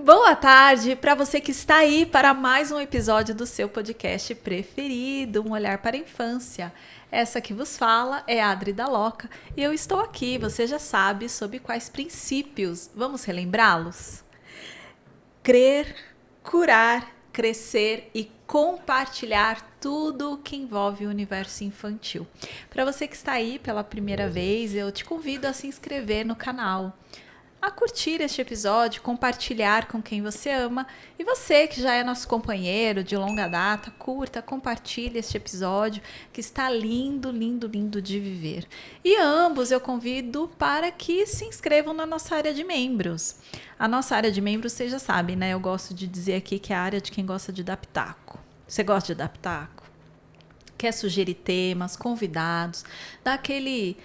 Boa tarde para você que está aí para mais um episódio do seu podcast preferido, Um Olhar para a Infância. Essa que vos fala é a Adri da Loca e eu estou aqui, você já sabe, sob quais princípios. Vamos relembrá-los? Crer, curar, crescer e compartilhar tudo que envolve o universo infantil. Para você que está aí pela primeira vez, eu te convido a se inscrever no canal, a curtir este episódio, compartilhar com quem você ama. E você que já é nosso companheiro de longa data, curta, compartilhe este episódio que está lindo, lindo, lindo de viver. E ambos eu convido para que se inscrevam na nossa área de membros. A nossa área de membros, você já sabe, né? Eu gosto de dizer aqui que é a área de quem gosta de dar pitaco. Você gosta de dar pitaco? Quer sugerir temas, convidados, dar aquele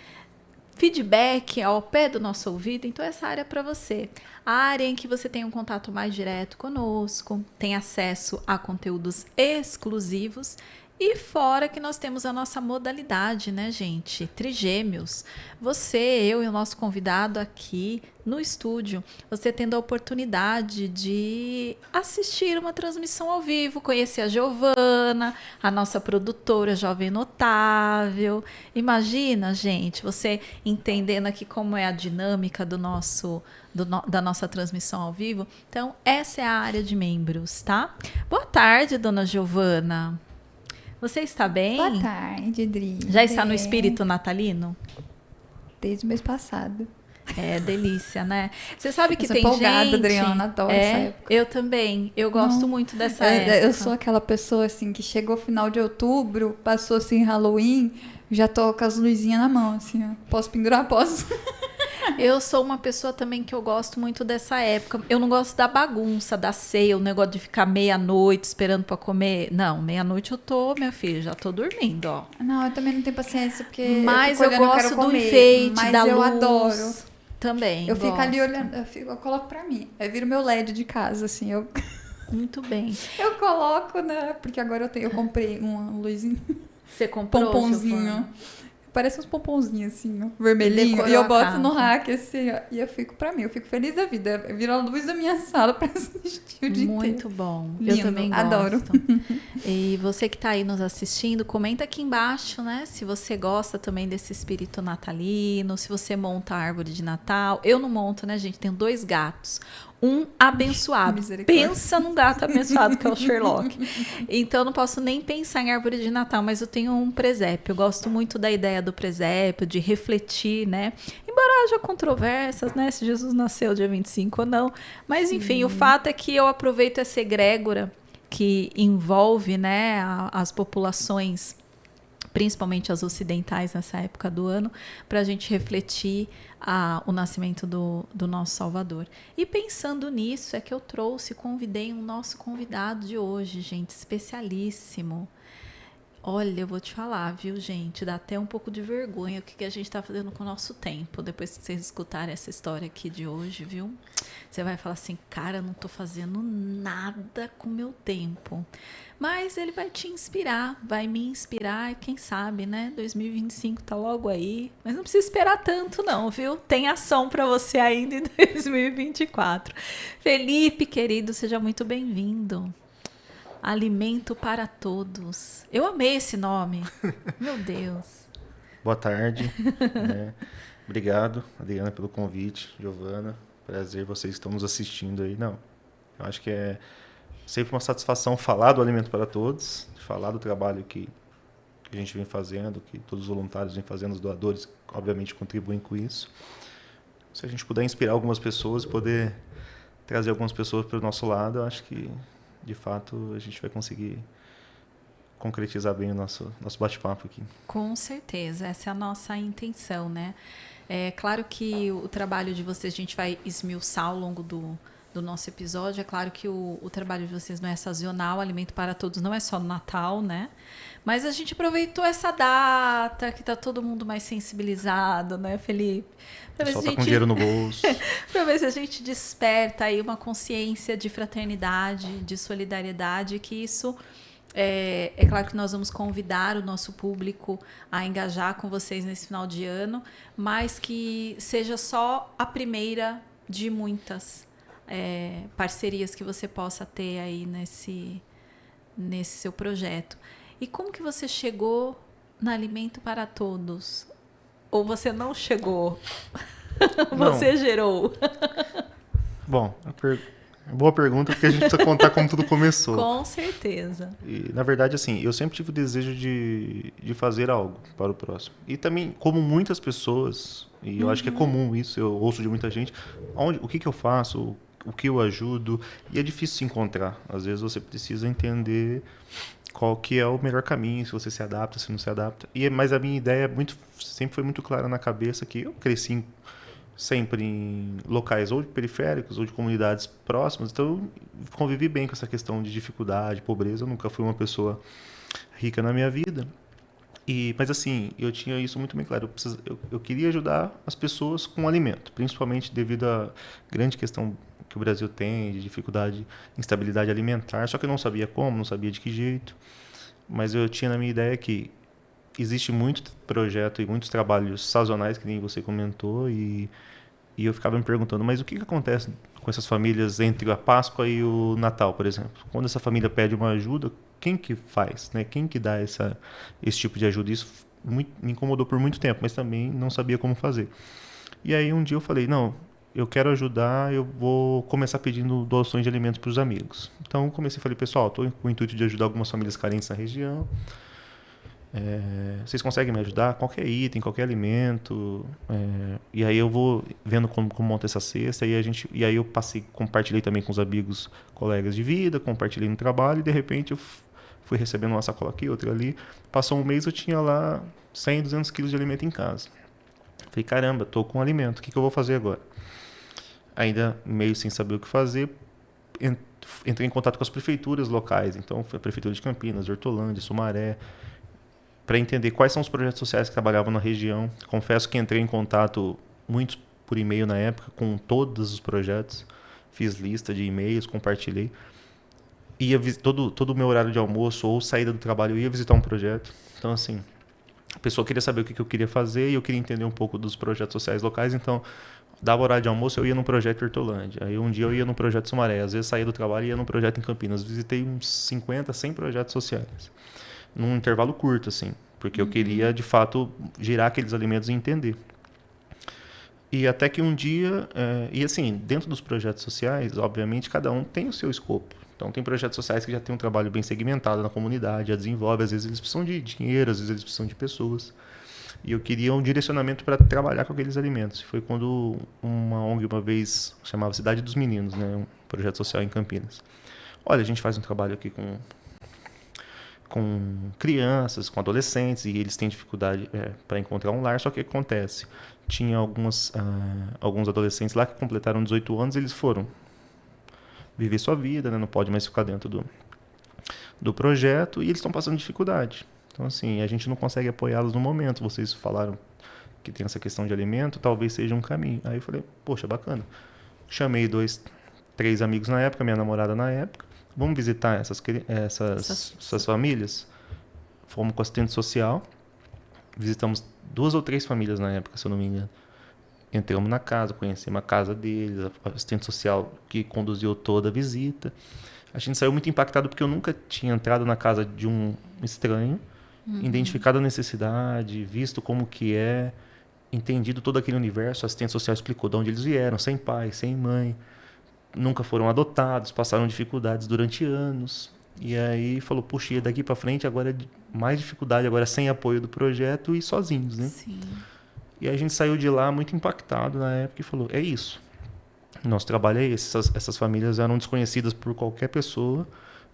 feedback ao pé do nosso ouvido? Então essa área é para você. A área em que você tem um contato mais direto conosco, tem acesso a conteúdos exclusivos e fora que nós temos a nossa modalidade, né, gente? Trigêmeos. Você, eu e o nosso convidado aqui no estúdio, você tendo a oportunidade de assistir uma transmissão ao vivo, conhecer a Giovana, a nossa produtora Jovem Notável. Imagina, gente, você entendendo aqui como é a dinâmica da nossa transmissão ao vivo. Então, essa é a área de membros, tá? Boa tarde, dona Giovana. Você está bem? Boa tarde, Dri. Já está no espírito natalino? Desde o mês passado. É delícia, né? Você sabe que eu sou tem empolgada, gente... Adriana, adoro essa época. Eu também. Eu gosto muito dessa época. Eu sou aquela pessoa, assim, que chegou final de outubro, passou, assim, Halloween, já tô com as luzinhas na mão, assim, ó. Posso pendurar? Posso. Eu sou uma pessoa também que eu gosto muito dessa época. Eu não gosto da bagunça, da ceia, o negócio de ficar meia-noite esperando pra comer. Não, meia-noite eu tô, minha filha, já tô dormindo, ó. Não, eu também não tenho paciência, porque mas eu gosto do comer, enfeite, mas da eu luz. Adoro. Também eu gosto. Fico ali olhando, eu coloco pra mim. Eu viro meu LED de casa, assim, eu... Muito bem. Eu coloco, né, porque agora eu comprei uma luzinha. Você comprou? Pomponzinho. Parece uns pomponzinhos assim, ó, vermelhinho. E eu boto no rack, assim, ó, e eu fico pra mim. Eu fico feliz da vida. Vira a luz da minha sala pra assistir o dia Muito inteiro. bom. Lindo, eu também gosto. Adoro. E você que tá aí nos assistindo, comenta aqui embaixo, né? Se você gosta também desse espírito natalino, se você monta a árvore de Natal. Eu não monto, né, gente? Tenho 2 gatos. Um abençoado. Pensa num gato abençoado que é o Sherlock. Então eu não posso nem pensar em árvore de Natal, mas eu tenho um presépio. Eu gosto muito da ideia do presépio, de refletir, né? Embora haja controvérsias, né? Se Jesus nasceu dia 25 ou não. Mas enfim, o fato é que eu aproveito essa egrégora que envolve, né, as populações, principalmente as ocidentais nessa época do ano, para a gente refletir o nascimento do nosso Salvador. E pensando nisso é que eu convidei um nosso convidado de hoje, gente, especialíssimo. Olha, eu vou te falar, viu, gente? Dá até um pouco de vergonha o que a gente está fazendo com o nosso tempo. Depois que vocês escutarem essa história aqui de hoje, viu? Você vai falar assim, cara, eu não tô fazendo nada com o meu tempo. Mas ele vai te inspirar, vai me inspirar, e quem sabe, né? 2025 tá logo aí. Mas não precisa esperar tanto não, viu? Tem ação para você ainda em 2024. Felipe, querido, seja muito bem-vindo. Alimento para Todos. Eu amei esse nome. Meu Deus. Boa tarde. Obrigado, Adriana, pelo convite. Giovana, prazer, vocês estão nos assistindo aí. Não, eu acho que é sempre uma satisfação falar do Alimento para Todos, falar do trabalho que a gente vem fazendo, que todos os voluntários vêm fazendo, os doadores, obviamente, contribuem com isso. Se a gente puder inspirar algumas pessoas, poder trazer algumas pessoas para o nosso lado, eu acho que de fato a gente vai conseguir concretizar bem o nosso bate-papo aqui. Com certeza, essa é a nossa intenção, né? É claro que o trabalho de vocês a gente vai esmiuçar ao longo do nosso episódio. É claro que o trabalho de vocês não é sazonal, Alimento para Todos não é só no Natal, né? Mas a gente aproveitou essa data que tá todo mundo mais sensibilizado, né, Felipe? O pessoal tá com dinheiro no bolso. Para ver se a gente desperta aí uma consciência de fraternidade, de solidariedade, que isso... É claro que nós vamos convidar o nosso público a engajar com vocês nesse final de ano, mas que seja só a primeira de muitas parcerias que você possa ter aí nesse seu projeto. E como que você chegou no Alimento para Todos? Ou você não chegou? Você não. Gerou? Bom, boa pergunta, porque a gente precisa contar como tudo começou. Com certeza. E, na verdade, assim, eu sempre tive o desejo de fazer algo para o próximo. E também, como muitas pessoas, e eu acho que é comum isso, eu ouço de muita gente, o que eu faço, o que eu ajudo, e é difícil se encontrar. Às vezes você precisa entender qual que é o melhor caminho, se você se adapta, se não se adapta. Mas a minha ideia sempre foi muito clara na cabeça, que eu cresci sempre em locais ou de periféricos ou de comunidades próximas, então eu convivi bem com essa questão de dificuldade, pobreza. Eu nunca fui uma pessoa rica na minha vida, mas assim, eu tinha isso muito bem claro. Eu queria ajudar as pessoas com alimento, principalmente devido à grande questão que o Brasil tem de dificuldade, instabilidade alimentar, só que eu não sabia como, não sabia de que jeito, mas eu tinha na minha ideia que existe muito projeto e muitos trabalhos sazonais, que nem você comentou, e eu ficava me perguntando, mas o que acontece com essas famílias entre a Páscoa e o Natal, por exemplo? Quando essa família pede uma ajuda, quem que faz, né? Quem que dá esse tipo de ajuda? Isso me incomodou por muito tempo, mas também não sabia como fazer. E aí um dia eu falei, não, eu quero ajudar, eu vou começar pedindo doações de alimentos para os amigos. Então comecei, falei, pessoal, estou com o intuito de ajudar algumas famílias carentes na região. Vocês conseguem me ajudar? Qualquer item, qualquer alimento. E aí eu vou vendo como monta essa cesta. E aí eu compartilhei também com os amigos, colegas de vida, compartilhei no trabalho, e de repente eu fui recebendo uma sacola aqui, outra ali. Passou um mês, eu tinha lá 100, 200 quilos de alimento em casa. Falei, caramba, estou com alimento, o que eu vou fazer agora? Ainda meio sem saber o que fazer, entrei em contato com as prefeituras locais. Então foi a Prefeitura de Campinas, Hortolândia, Sumaré, para entender quais são os projetos sociais que trabalhavam na região. Confesso que entrei em contato muito por e-mail na época com todos os projetos, fiz lista de e-mails, compartilhei. Todo o meu horário de almoço ou saída do trabalho eu ia visitar um projeto. Então, assim, a pessoa queria saber o que eu queria fazer e eu queria entender um pouco dos projetos sociais locais. Então, dava horário de almoço, eu ia num projeto em Hortolândia. Aí um dia eu ia num projeto em Sumaré. Às vezes saía do trabalho e ia num projeto em Campinas. Visitei uns 50, 100 projetos sociais. Num intervalo curto, assim, porque eu queria, de fato, girar aqueles alimentos e entender. E até que um dia, e assim, dentro dos projetos sociais, obviamente, cada um tem o seu escopo. Então, tem projetos sociais que já têm um trabalho bem segmentado na comunidade, já desenvolve, às vezes eles precisam de dinheiro, às vezes eles precisam de pessoas. E eu queria um direcionamento para trabalhar com aqueles alimentos. Foi quando uma ONG, uma vez, chamava Cidade dos Meninos, né, um projeto social em Campinas. Olha, a gente faz um trabalho aqui com crianças, com adolescentes, e eles têm dificuldade para encontrar um lar. Só que o que acontece? Tinha alguns adolescentes lá que completaram 18 anos, eles foram viver sua vida, né? Não pode mais ficar dentro do projeto, e eles estão passando dificuldade. Então, assim, a gente não consegue apoiá-los no momento. Vocês falaram que tem essa questão de alimento, talvez seja um caminho. Aí eu falei, poxa, bacana. Chamei 2, 3 amigos na época, minha namorada na época. Vamos visitar essas famílias? Fomos com assistente social. Visitamos 2 ou 3 famílias na época, se eu não me engano. Entramos na casa, conhecemos a casa deles, a assistente social que conduziu toda a visita. A gente saiu muito impactado porque eu nunca tinha entrado na casa de um estranho, identificado a necessidade, visto como que é, entendido todo aquele universo. A assistente social explicou de onde eles vieram, sem pai, sem mãe. Nunca foram adotados, passaram dificuldades durante anos. E aí falou, puxa, daqui para frente agora é mais dificuldade, agora sem apoio do projeto e sozinhos, né? Sim. E a gente saiu de lá muito impactado na época e falou, é isso. Nosso trabalho é esse. Essas famílias eram desconhecidas por qualquer pessoa,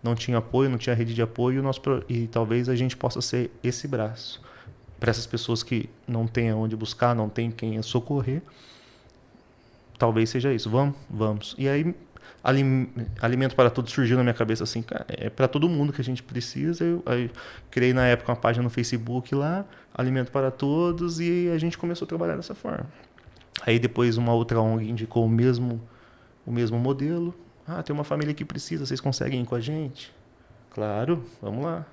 não tinha apoio, não tinha rede de apoio, e talvez a gente possa ser esse braço para essas pessoas que não têm onde buscar, não tem quem socorrer. Talvez seja isso. Vamos. E aí, Alimento para Todos surgiu na minha cabeça assim, cara, é para todo mundo que a gente precisa. Eu criei na época uma página no Facebook lá, Alimento para Todos, e a gente começou a trabalhar dessa forma. Aí depois uma outra ONG indicou o mesmo modelo. Tem uma família que precisa, vocês conseguem ir com a gente? Claro, vamos lá.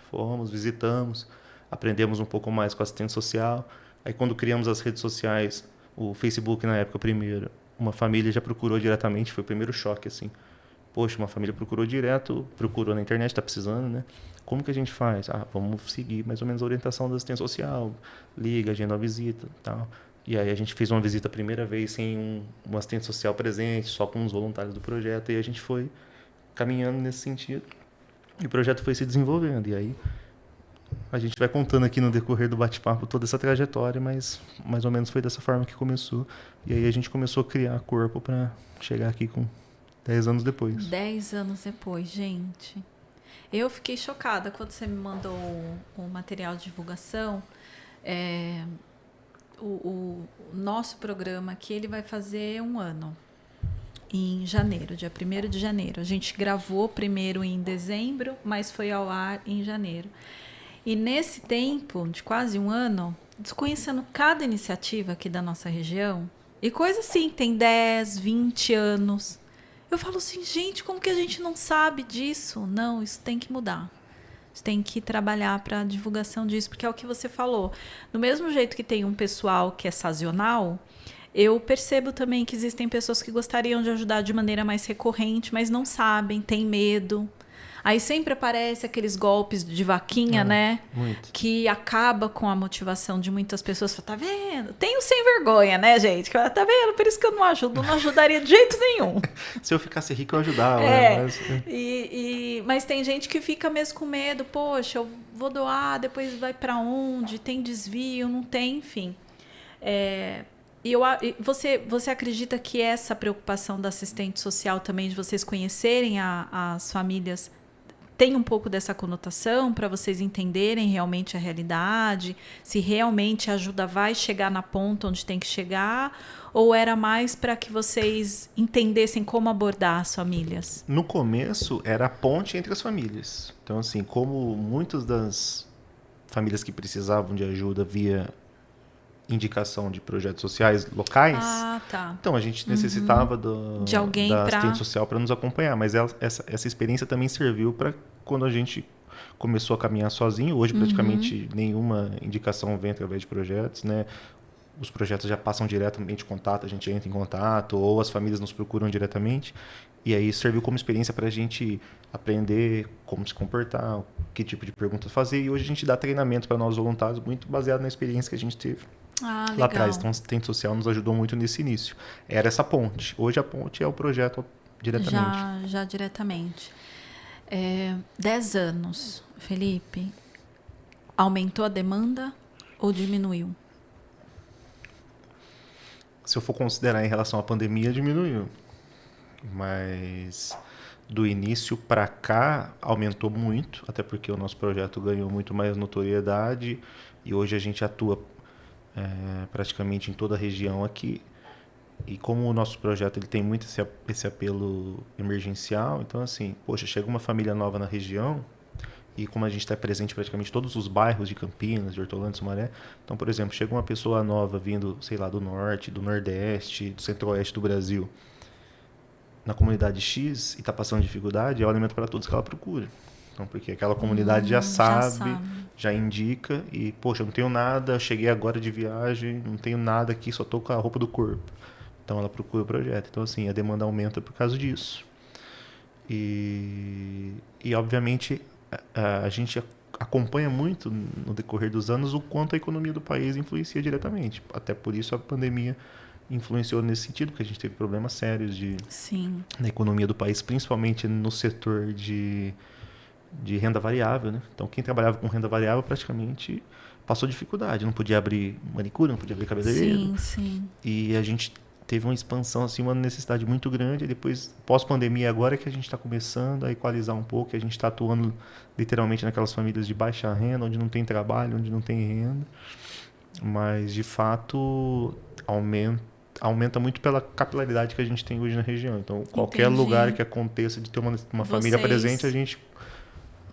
Fomos, visitamos, aprendemos um pouco mais com a assistente social. Aí quando criamos as redes sociais, o Facebook na época primeiro, uma família já procurou diretamente, foi o primeiro choque, assim. Poxa, uma família procurou na internet, está precisando, né? Como que a gente faz? Vamos seguir mais ou menos a orientação da assistente social, liga, agenda uma visita, tal. E aí a gente fez uma visita a primeira vez sem um assistente social presente, só com os voluntários do projeto, e a gente foi caminhando nesse sentido. E o projeto foi se desenvolvendo, e aí a gente vai contando aqui no decorrer do bate-papo toda essa trajetória, mas mais ou menos foi dessa forma que começou. E aí a gente começou a criar corpo para chegar aqui com 10 anos depois. 10 anos depois, gente. Eu fiquei chocada quando você me mandou o material de divulgação. O nosso programa aqui, ele vai fazer 1 ano. Em janeiro, dia 1º de janeiro. A gente gravou primeiro em dezembro, mas foi ao ar em janeiro. E nesse tempo, de quase 1 ano, desconhecendo cada iniciativa aqui da nossa região, e coisa assim, tem 10, 20 anos. Eu falo assim, gente, como que a gente não sabe disso? Não, isso tem que mudar. Você tem que trabalhar para a divulgação disso, porque é o que você falou. Do mesmo jeito que tem um pessoal que é sazonal, eu percebo também que existem pessoas que gostariam de ajudar de maneira mais recorrente, mas não sabem, têm medo. Aí sempre aparece aqueles golpes de vaquinha, né? Muito. Que acaba com a motivação de muitas pessoas. Tá vendo? Tem o sem vergonha, né, gente? Tá vendo? Por isso que eu não ajudo. Não ajudaria de jeito nenhum. Se eu ficasse rico, eu ajudava. Mas tem gente que fica mesmo com medo. Poxa, eu vou doar, depois vai para onde? Tem desvio? Não tem, enfim. Você acredita que essa preocupação da assistente social também, de vocês conhecerem as famílias, tem um pouco dessa conotação para vocês entenderem realmente a realidade, se realmente a ajuda vai chegar na ponta onde tem que chegar, ou era mais para que vocês entendessem como abordar as famílias? No começo, era a ponte entre as famílias. Então, assim, como muitas das famílias que precisavam de ajuda via indicação de projetos sociais locais, tá. Então a gente necessitava de alguém da assistente social para nos acompanhar, mas essa experiência também serviu para quando a gente começou a caminhar sozinho. Hoje praticamente nenhuma indicação vem através de projetos, né? Os projetos já passam diretamente em contato, a gente entra em contato, ou as famílias nos procuram diretamente, e aí serviu como experiência para a gente aprender como se comportar, que tipo de perguntas fazer, e hoje a gente dá treinamento para nós voluntários muito baseado na experiência que a gente teve lá atrás. Então, a assistente social nos ajudou muito nesse início. Era essa ponte. Hoje a ponte é o projeto diretamente. Já diretamente. 10 anos, Felipe, aumentou a demanda ou diminuiu? Se eu for considerar em relação à pandemia, diminuiu. Mas do início para cá aumentou muito, até porque o nosso projeto ganhou muito mais notoriedade e hoje a gente atua praticamente em toda a região aqui. E como o nosso projeto ele tem muito esse apelo emergencial, então assim, poxa, chega uma família nova na região e como a gente está presente em praticamente todos os bairros de Campinas, de Hortolândia, Sumaré, então, por exemplo, chega uma pessoa nova vindo, sei lá, do norte, do nordeste, do centro-oeste do Brasil, na comunidade X e está passando dificuldade, é o Alimento para Todos que ela procura. Então, porque aquela comunidade já sabe, já indica e, poxa, eu não tenho nada, cheguei agora de viagem, não tenho nada aqui, só estou com a roupa do corpo. Então, ela procura o projeto. Então, assim, a demanda aumenta por causa disso. E obviamente, a gente acompanha muito no decorrer dos anos o quanto a economia do país influencia diretamente. Até por isso a pandemia influenciou nesse sentido, porque a gente teve problemas sérios na economia do país, principalmente no setor de renda variável, né? Então, quem trabalhava com renda variável praticamente passou dificuldade. Não podia abrir manicure, não podia abrir cabeleireiro. Sim. E a gente teve uma expansão, assim, uma necessidade muito grande. E depois, pós-pandemia, agora que a gente está começando a equalizar um pouco, a gente está atuando literalmente naquelas famílias de baixa renda, onde não tem trabalho, onde não tem renda. Mas, de fato, aumenta muito pela capilaridade que a gente tem hoje na região. Então, qualquer lugar que aconteça de ter uma família presente, a gente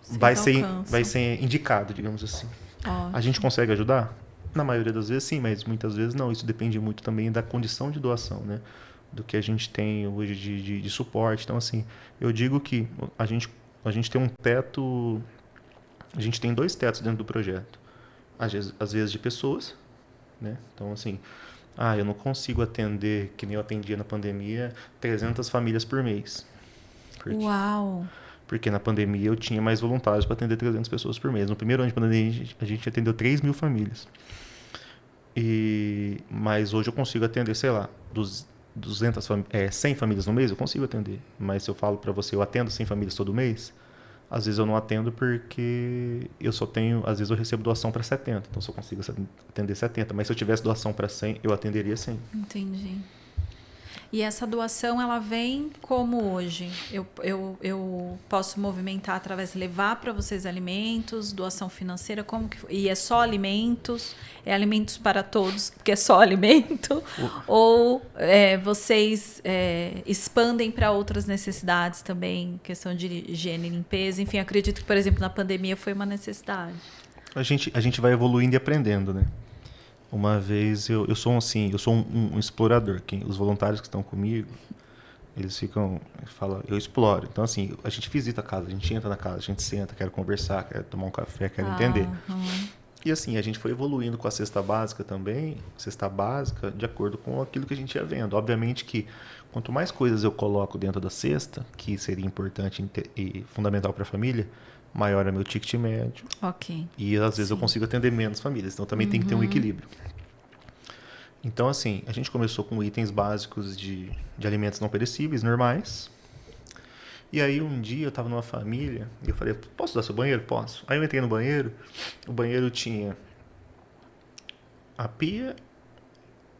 vai ser indicado, digamos assim. Ótimo. A gente consegue ajudar? Na maioria das vezes, sim, mas muitas vezes não. Isso depende muito também da condição de doação, né? Do que a gente tem hoje de suporte. Então, assim, eu digo que a gente tem um teto... A gente tem 2 tetos dentro do projeto. Às vezes de pessoas, né? Então, assim, eu não consigo atender, que nem eu atendia na pandemia, 300 famílias por mês. Uau! Porque na pandemia eu tinha mais voluntários para atender 300 pessoas por mês. No primeiro ano de pandemia, a gente atendeu 3.000 famílias. Mas hoje eu consigo atender, sei lá, 100 famílias no mês, eu consigo atender. Mas se eu falo para você, eu atendo 100 famílias todo mês, às vezes eu não atendo porque eu só tenho... Às vezes eu recebo doação para 70, então só consigo atender 70. Mas se eu tivesse doação para 100, eu atenderia 100. Entendi. E essa doação, ela vem como hoje? Eu posso movimentar através de levar para vocês alimentos, doação financeira, como que... E é só alimentos? É alimentos para todos, porque é só alimento? Ou vocês expandem para outras necessidades também, questão de higiene e limpeza? Enfim, acredito que, por exemplo, na pandemia foi uma necessidade. A gente vai evoluindo e aprendendo, né? Uma vez eu sou um explorador. Os voluntários que estão comigo, eles falam, eu exploro. Então, assim, a gente visita a casa, a gente entra na casa, a gente senta, quer conversar, quer tomar um café, quer entender. E assim, a gente foi evoluindo com a cesta básica também, cesta básica, de acordo com aquilo que a gente ia vendo. Obviamente que quanto mais coisas eu coloco dentro da cesta, que seria importante e fundamental para a família, maior é meu ticket médio. Ok. E às vezes eu consigo atender menos famílias. Então também tem que ter um equilíbrio. Então, assim, a gente começou com itens básicos de alimentos não perecíveis, normais. E aí um dia eu estava numa família e eu falei, posso usar seu banheiro? Posso. Aí eu entrei no banheiro, o banheiro tinha a pia,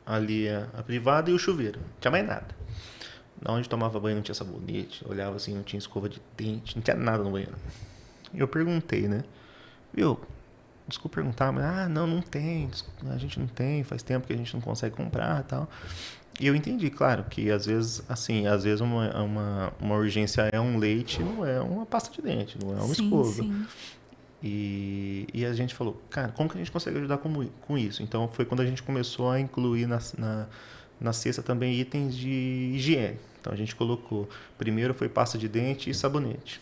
ali a privada e o chuveiro. Não tinha mais nada. Onde tomava banho não tinha sabonete, olhava assim, não tinha escova de dente, não tinha nada no banheiro. E eu perguntei, né? Viu, desculpa perguntar, mas não tem, a gente não tem, faz tempo que a gente não consegue comprar e tal. E eu entendi, claro, que às vezes uma urgência é um leite, não é uma pasta de dente, não é uma escova. Sim. E a gente falou, cara, como que a gente consegue ajudar com isso? Então foi quando a gente começou a incluir na cesta também itens de higiene. Então a gente colocou, primeiro foi pasta de dente e sabonete.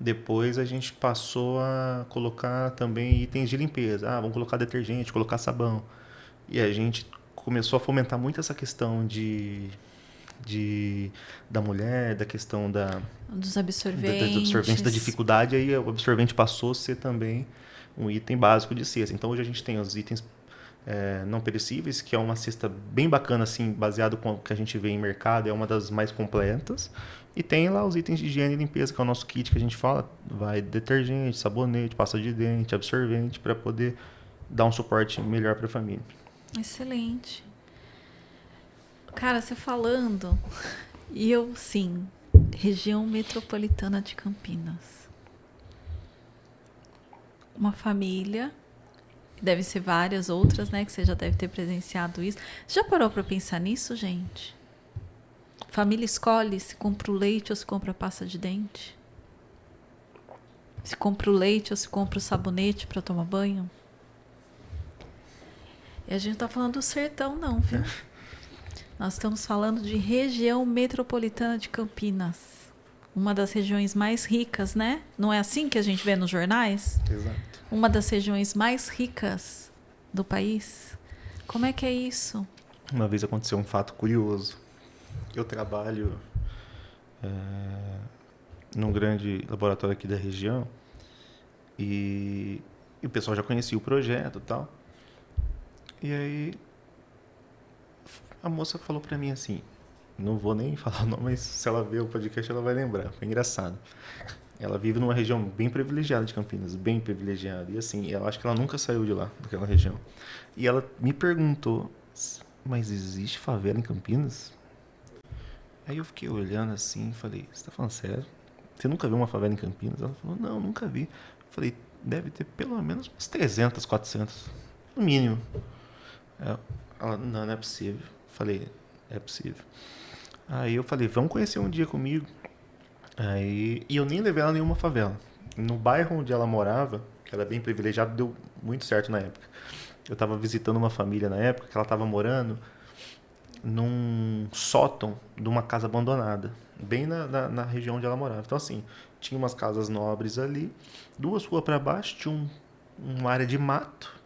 Depois a gente passou a colocar também itens de limpeza. Vamos colocar detergente, colocar sabão. E a gente começou a fomentar muito essa questão da mulher, da questão dos absorventes. Da dificuldade. Aí o absorvente passou a ser também um item básico de cesta. Então hoje a gente tem os itens não perecíveis, que é uma cesta bem bacana, assim, baseado com o que a gente vê em mercado, é uma das mais completas. E tem lá os itens de higiene e limpeza, que é o nosso kit que a gente fala, vai detergente, sabonete, pasta de dente, absorvente, para poder dar um suporte melhor para a família. Excelente. Cara, você falando, e eu, sim, região metropolitana de Campinas. Uma família, deve ser várias outras, né, que você já deve ter presenciado isso. Já parou para pensar nisso, gente? Família escolhe se compra o leite ou se compra a pasta de dente? Se compra o leite ou se compra o sabonete para tomar banho? E a gente não está falando do sertão, não, viu? Nós estamos falando de região metropolitana de Campinas. Uma das regiões mais ricas, né? Não é assim que a gente vê nos jornais? Exato. Uma das regiões mais ricas do país. Como é que é isso? Uma vez aconteceu um fato curioso. Eu trabalho num grande laboratório aqui da região e o pessoal já conhecia o projeto e tal. E aí a moça falou pra mim assim, não vou nem falar o nome, mas se ela ver o podcast ela vai lembrar, foi engraçado. Ela vive numa região bem privilegiada de Campinas, bem privilegiada. E assim, eu acho que ela nunca saiu de lá, daquela região. E ela me perguntou, mas existe favela em Campinas? Aí eu fiquei olhando assim, falei, você tá falando sério? Você nunca viu uma favela em Campinas? Ela falou, não, nunca vi. Eu falei, deve ter pelo menos umas 300, 400, no mínimo. Ela, não é possível. Eu falei, é possível. Aí eu falei, vamos conhecer um dia comigo. E eu nem levei ela a nenhuma favela. No bairro onde ela morava, que era bem privilegiado, deu muito certo na época. Eu estava visitando uma família na época que ela estava morando num sótão de uma casa abandonada, bem na região onde ela morava. Então, assim, tinha umas casas nobres ali, 2 ruas para baixo, tinha uma área de mato,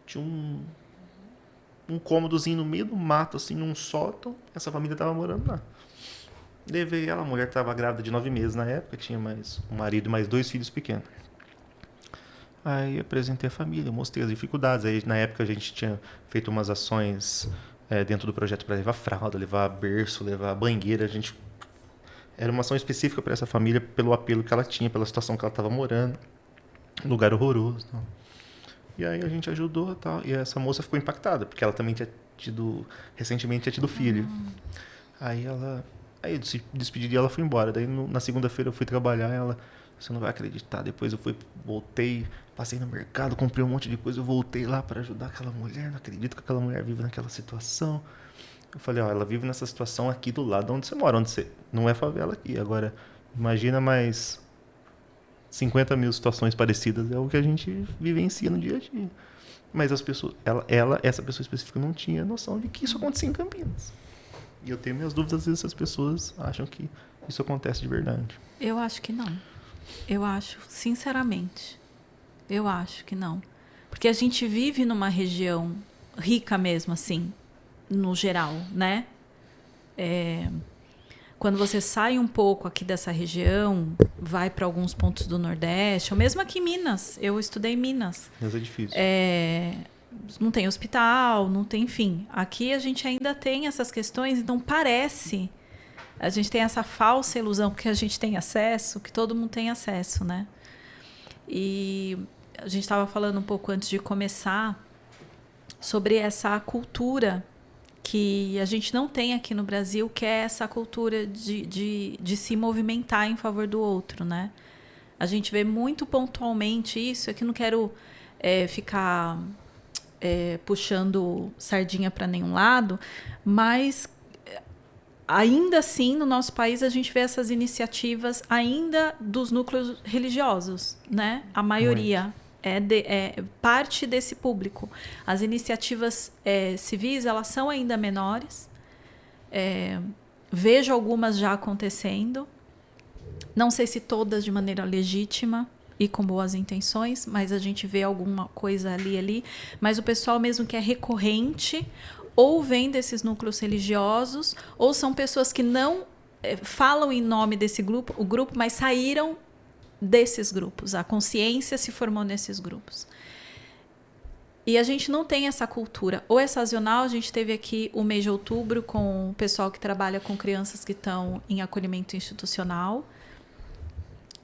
tinha um cômodozinho no meio do mato, assim, num sótão. Essa família estava morando lá. Levei ela, a mulher estava grávida de 9 meses na época, tinha mais um marido e mais 2 filhos pequenos. Aí apresentei a família, mostrei as dificuldades. Aí na época a gente tinha feito umas ações dentro do projeto para levar fralda, levar berço, levar banheira. Era uma ação específica para essa família pelo apelo que ela tinha, pela situação que ela estava morando, um lugar horroroso. Tal. E aí a gente ajudou, tal, e essa moça ficou impactada, porque ela também recentemente tinha tido filho. Aí eu despedi e ela foi embora. Daí na segunda-feira eu fui trabalhar, ela, você não vai acreditar, depois eu voltei, passei no mercado, comprei um monte de coisa, eu voltei lá para ajudar aquela mulher, não acredito que aquela mulher vive naquela situação. Eu falei, ela vive nessa situação aqui do lado onde você mora, não é favela aqui. Agora, imagina mais 50 mil situações parecidas, é o que a gente vivencia no dia a dia. Mas as pessoas, essa pessoa específica não tinha noção de que isso acontecia em Campinas. E eu tenho minhas dúvidas, às vezes as pessoas acham que isso acontece de verdade. Eu acho que não. Eu acho, sinceramente, eu acho que não. Porque a gente vive numa região rica mesmo, assim, no geral, né? Quando você sai um pouco aqui dessa região, vai para alguns pontos do Nordeste, ou mesmo aqui em Minas, eu estudei em Minas. Mas é difícil. Não tem hospital, não tem, enfim. Aqui a gente ainda tem essas questões, então parece, a gente tem essa falsa ilusão que a gente tem acesso, que todo mundo tem acesso, né? E a gente estava falando um pouco antes de começar sobre essa cultura que a gente não tem aqui no Brasil, que é essa cultura de se movimentar em favor do outro, né? A gente vê muito pontualmente isso, é que não quero ficar puxando sardinha para nenhum lado, mas ainda assim, no nosso país, a gente vê essas iniciativas ainda dos núcleos religiosos, né? A maioria é parte desse público. As iniciativas civis, elas são ainda menores. Vejo algumas já acontecendo. Não sei se todas de maneira legítima e com boas intenções, mas a gente vê alguma coisa ali. Mas o pessoal mesmo que é recorrente, ou vem desses núcleos religiosos, ou são pessoas que não falam em nome desse grupo, mas saíram desses grupos. A consciência se formou nesses grupos. E a gente não tem essa cultura. Ou é sazonal, a gente teve aqui o mês de outubro com o pessoal que trabalha com crianças que estão em acolhimento institucional.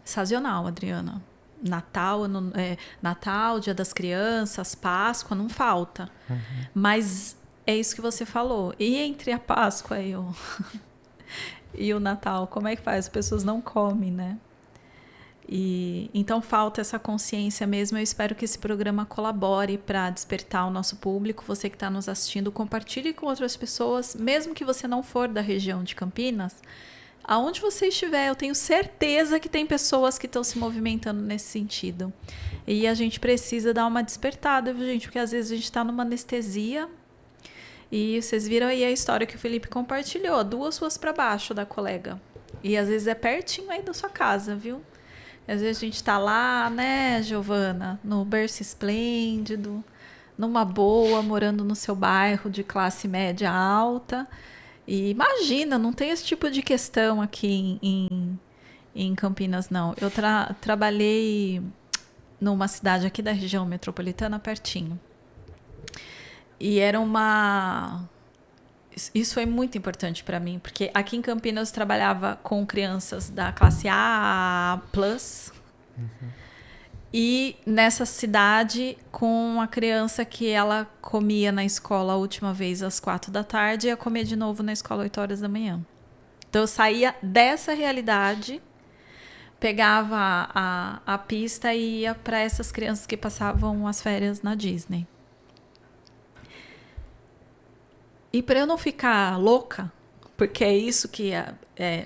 Sazonal, Adriana. Natal, Dia das Crianças, Páscoa, não falta. Uhum. Mas é isso que você falou. E entre a Páscoa e o Natal, como é que faz? As pessoas não comem, né? Então falta essa consciência mesmo. Eu espero que esse programa colabore para despertar o nosso público. Você que está nos assistindo, compartilhe com outras pessoas, mesmo que você não for da região de Campinas. Aonde você estiver, eu tenho certeza que tem pessoas que estão se movimentando nesse sentido. E a gente precisa dar uma despertada, viu, gente? Porque às vezes a gente está numa anestesia. E vocês viram aí a história que o Felipe compartilhou, 2 ruas para baixo da colega. E às vezes é pertinho aí da sua casa, viu? Às vezes a gente está lá, né, Giovana, no berço esplêndido, numa boa, morando no seu bairro de classe média alta. E imagina, não tem esse tipo de questão aqui em Campinas, não. Eu trabalhei numa cidade aqui da região metropolitana, pertinho. E era Isso foi muito importante para mim, porque aqui em Campinas eu trabalhava com crianças da classe A+, E nessa cidade, com uma criança que ela comia na escola a última vez às 4 da tarde e ia comer de novo na escola às 8 horas da manhã. Então eu saía dessa realidade, pegava a pista e ia para essas crianças que passavam as férias na Disney. E para eu não ficar louca, porque é isso que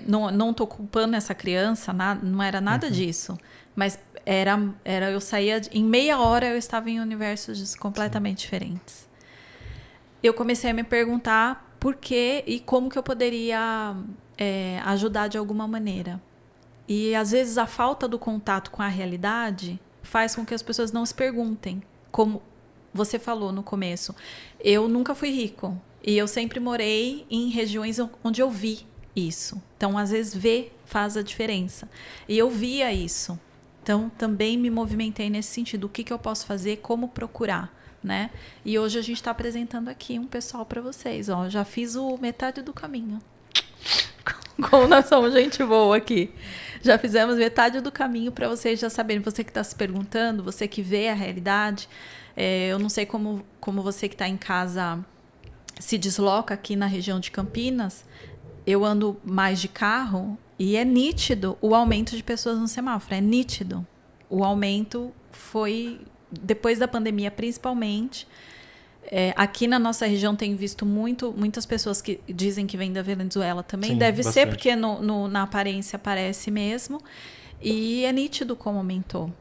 não tô culpando essa criança, não era nada disso, mas eu saía em meia hora, eu estava em universos completamente diferentes. Eu comecei a me perguntar por que e como que eu poderia ajudar de alguma maneira. E às vezes a falta do contato com a realidade faz com que as pessoas não se perguntem. Como você falou no começo, eu nunca fui rico e eu sempre morei em regiões onde eu vi isso. Então, às vezes, ver faz a diferença. E eu via isso. Então, também me movimentei nesse sentido. O que eu posso fazer? Como procurar? Né? E hoje a gente está apresentando aqui um pessoal para vocês. Ó, já fiz metade do caminho. Como nós somos gente boa aqui. Já fizemos metade do caminho para vocês já saberem. Você que está se perguntando, você que vê a realidade. Eu não sei como você que está em casa se desloca aqui na região de Campinas. Eu ando mais de carro e é nítido o aumento de pessoas no semáforo. É nítido. O aumento foi, depois da pandemia principalmente. Aqui na nossa região tem visto muitas pessoas que dizem que vêm da Venezuela também. Sim, deve bastante ser porque na aparência parece mesmo. E é nítido como aumentou.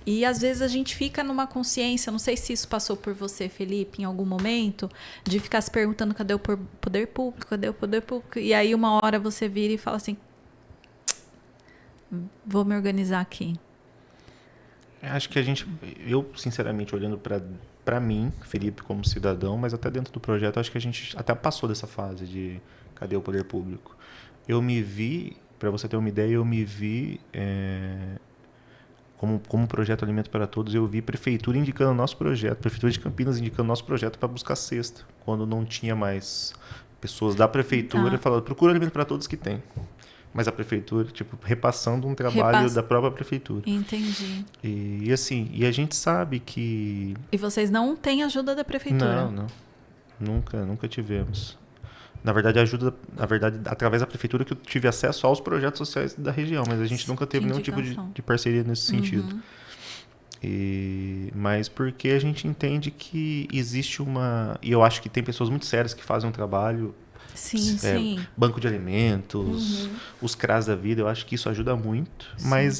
E às vezes a gente fica numa consciência, não sei se isso passou por você, Felipe, em algum momento, de ficar se perguntando cadê o poder público, cadê o poder público? E aí uma hora você vira e fala assim, vou me organizar aqui. Acho que eu sinceramente, olhando para mim, Felipe, como cidadão, mas até dentro do projeto, acho que a gente até passou dessa fase de cadê o poder público. Eu me vi, para você ter uma ideia, como projeto Alimento para Todos, eu vi prefeitura indicando o nosso projeto, prefeitura de Campinas indicando o nosso projeto para buscar cesta, quando não tinha mais pessoas da prefeitura falando, procura Alimento para Todos que tem. Mas a prefeitura, repassando um trabalho da própria prefeitura. Entendi. E assim, e a gente sabe que... E vocês não têm ajuda da prefeitura? Não. Nunca tivemos. Na verdade, através da prefeitura que eu tive acesso aos projetos sociais da região, mas a gente nunca teve nenhum tipo de parceria nesse sentido. Mas porque a gente entende que existe e eu acho que tem pessoas muito sérias que fazem um trabalho, sim. Banco de alimentos, os CRAS da vida, eu acho que isso ajuda muito, mas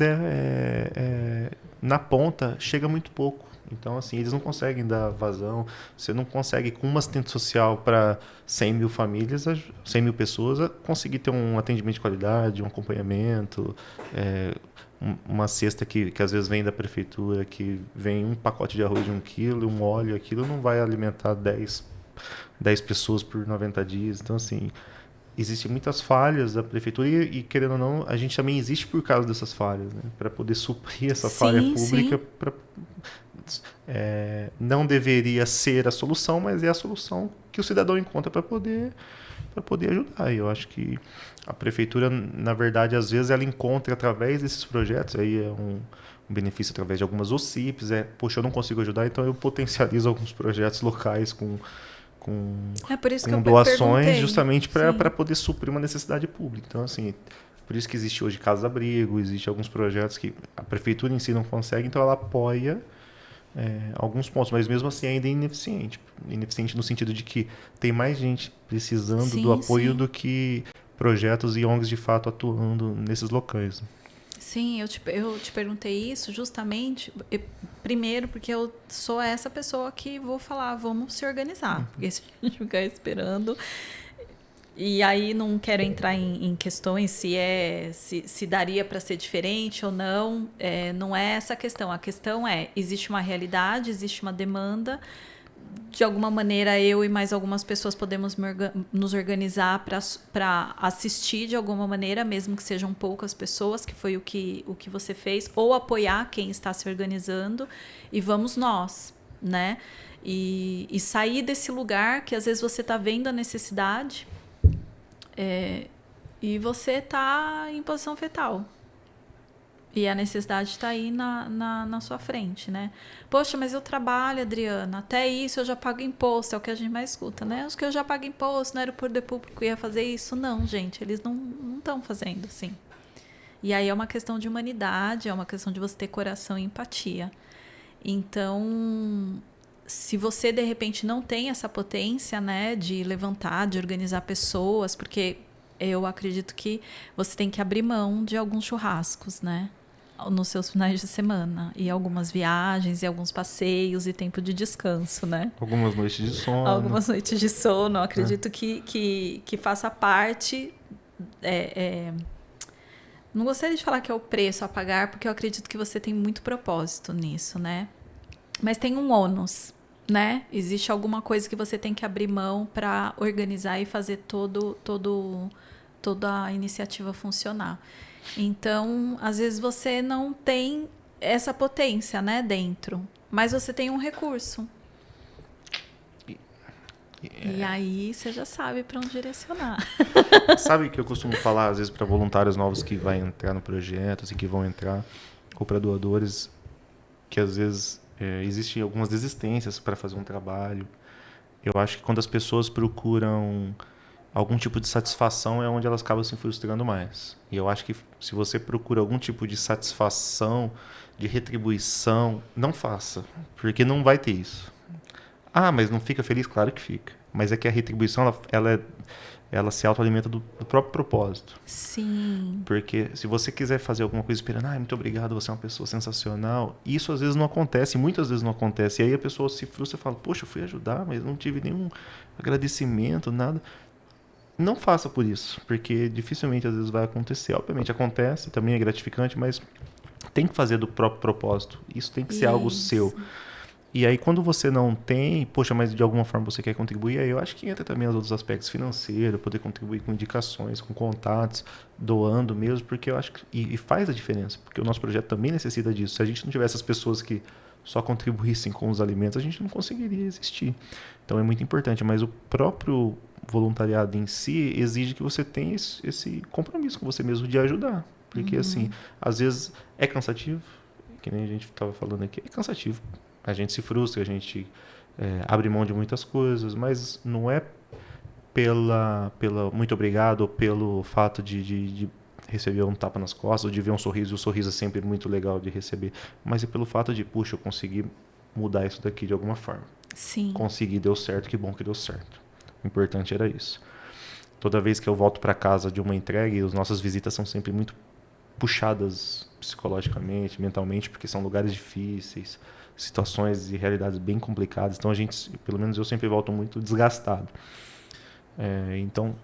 na ponta chega muito pouco. Então, assim, eles não conseguem dar vazão. Você não consegue, com uma assistente social para 100 mil famílias, 100 mil pessoas, conseguir ter um atendimento de qualidade, um acompanhamento, uma cesta que às vezes vem da prefeitura, que vem um pacote de arroz de 1 quilo, um óleo, aquilo não vai alimentar 10 pessoas por 90 dias. Então, assim, existem muitas falhas da prefeitura e, querendo ou não, a gente também existe por causa dessas falhas, né? Para poder suprir essa falha pública. Não deveria ser a solução, mas é a solução que o cidadão encontra para poder ajudar. E eu acho que a prefeitura, na verdade, às vezes ela encontra através desses projetos, aí é um benefício através de algumas OCIPs, poxa, eu não consigo ajudar, então eu potencializo alguns projetos locais com por isso que eu doações, justamente para poder suprir uma necessidade pública. Então, assim, por isso que existe hoje casa-abrigo, existe alguns projetos que a prefeitura em si não consegue, então ela apoia alguns pontos, mas mesmo assim ainda é ineficiente. Ineficiente no sentido de que tem mais gente precisando do apoio do que projetos e ONGs de fato atuando nesses locais. Sim, eu te perguntei isso justamente, primeiro porque eu sou essa pessoa que vou falar, vamos se organizar, porque se a gente ficar esperando... E aí não quero entrar em questões se daria para ser diferente ou não, não é essa a questão. A questão existe uma realidade, existe uma demanda. De alguma maneira, eu e mais algumas pessoas podemos nos organizar para assistir de alguma maneira, mesmo que sejam poucas pessoas, que foi o que você fez, ou apoiar quem está se organizando, e vamos nós, né? E sair desse lugar que às vezes você está vendo a necessidade... e você está em posição fetal. E a necessidade está aí na sua frente, né? Poxa, mas eu trabalho, Adriana, até isso eu já pago imposto, é o que a gente mais escuta, né? Os que eu já pago imposto, não era o poder público ia fazer isso? Não, gente, eles não estão fazendo assim. E aí é uma questão de humanidade, é uma questão de você ter coração e empatia. Então, se você de repente não tem essa potência, né, de levantar, de organizar pessoas, porque eu acredito que você tem que abrir mão de alguns churrascos, né? Nos seus finais de semana. E algumas viagens, e alguns passeios, e tempo de descanso, né? Algumas noites de sono. Algumas noites de sono. Eu acredito que faça parte... Não gostaria de falar que é o preço a pagar, porque eu acredito que você tem muito propósito nisso, né? Mas tem um ônus, né? Existe alguma coisa que você tem que abrir mão para organizar e fazer toda a iniciativa funcionar. Então, às vezes você não tem essa potência, né, dentro, mas você tem um recurso. E aí você já sabe para onde direcionar. Sabe o que eu costumo falar, às vezes, para voluntários novos que vão entrar no projeto, assim, que vão entrar, ou para doadores, que às vezes existem algumas desistências para fazer um trabalho. Eu acho que quando as pessoas procuram algum tipo de satisfação é onde elas acabam se frustrando mais. E eu acho que se você procura algum tipo de satisfação, de retribuição, não faça, porque não vai ter isso. Ah, mas não fica feliz? Claro que fica. Mas é que a retribuição, ela se autoalimenta do próprio propósito. Sim. Porque se você quiser fazer alguma coisa esperando, muito obrigado, você é uma pessoa sensacional, isso às vezes não acontece, muitas vezes não acontece. E aí a pessoa se frustra e fala, poxa, eu fui ajudar, mas não tive nenhum agradecimento, nada. Não faça por isso, porque dificilmente às vezes vai acontecer. Obviamente acontece, também é gratificante, mas tem que fazer do próprio propósito. Isso tem que ser algo seu. E aí quando você não tem, poxa, mas de alguma forma você quer contribuir, aí eu acho que entra também os outros aspectos financeiros, poder contribuir com indicações, com contatos, doando mesmo, porque eu acho que e faz a diferença, porque o nosso projeto também necessita disso. Se a gente não tivesse as pessoas que só contribuíssem com os alimentos, a gente não conseguiria existir. Então é muito importante, mas o próprio voluntariado em si exige que você tenha esse compromisso com você mesmo de ajudar. Porque, assim, às vezes é cansativo, que nem a gente estava falando aqui, é cansativo. A gente se frustra, a gente abre mão de muitas coisas, mas não é pela muito obrigado ou pelo fato de receber um tapa nas costas ou de ver um sorriso, e o sorriso é sempre muito legal de receber, mas é pelo fato de, puxa, eu consegui mudar isso daqui de alguma forma. Sim. Consegui, deu certo, que bom que deu certo. O importante era isso. Toda vez que eu volto para casa de uma entrega, as nossas visitas são sempre muito puxadas psicologicamente, mentalmente, porque são lugares difíceis, situações e realidades bem complicadas. Então a gente, pelo menos eu sempre volto muito desgastado. Então,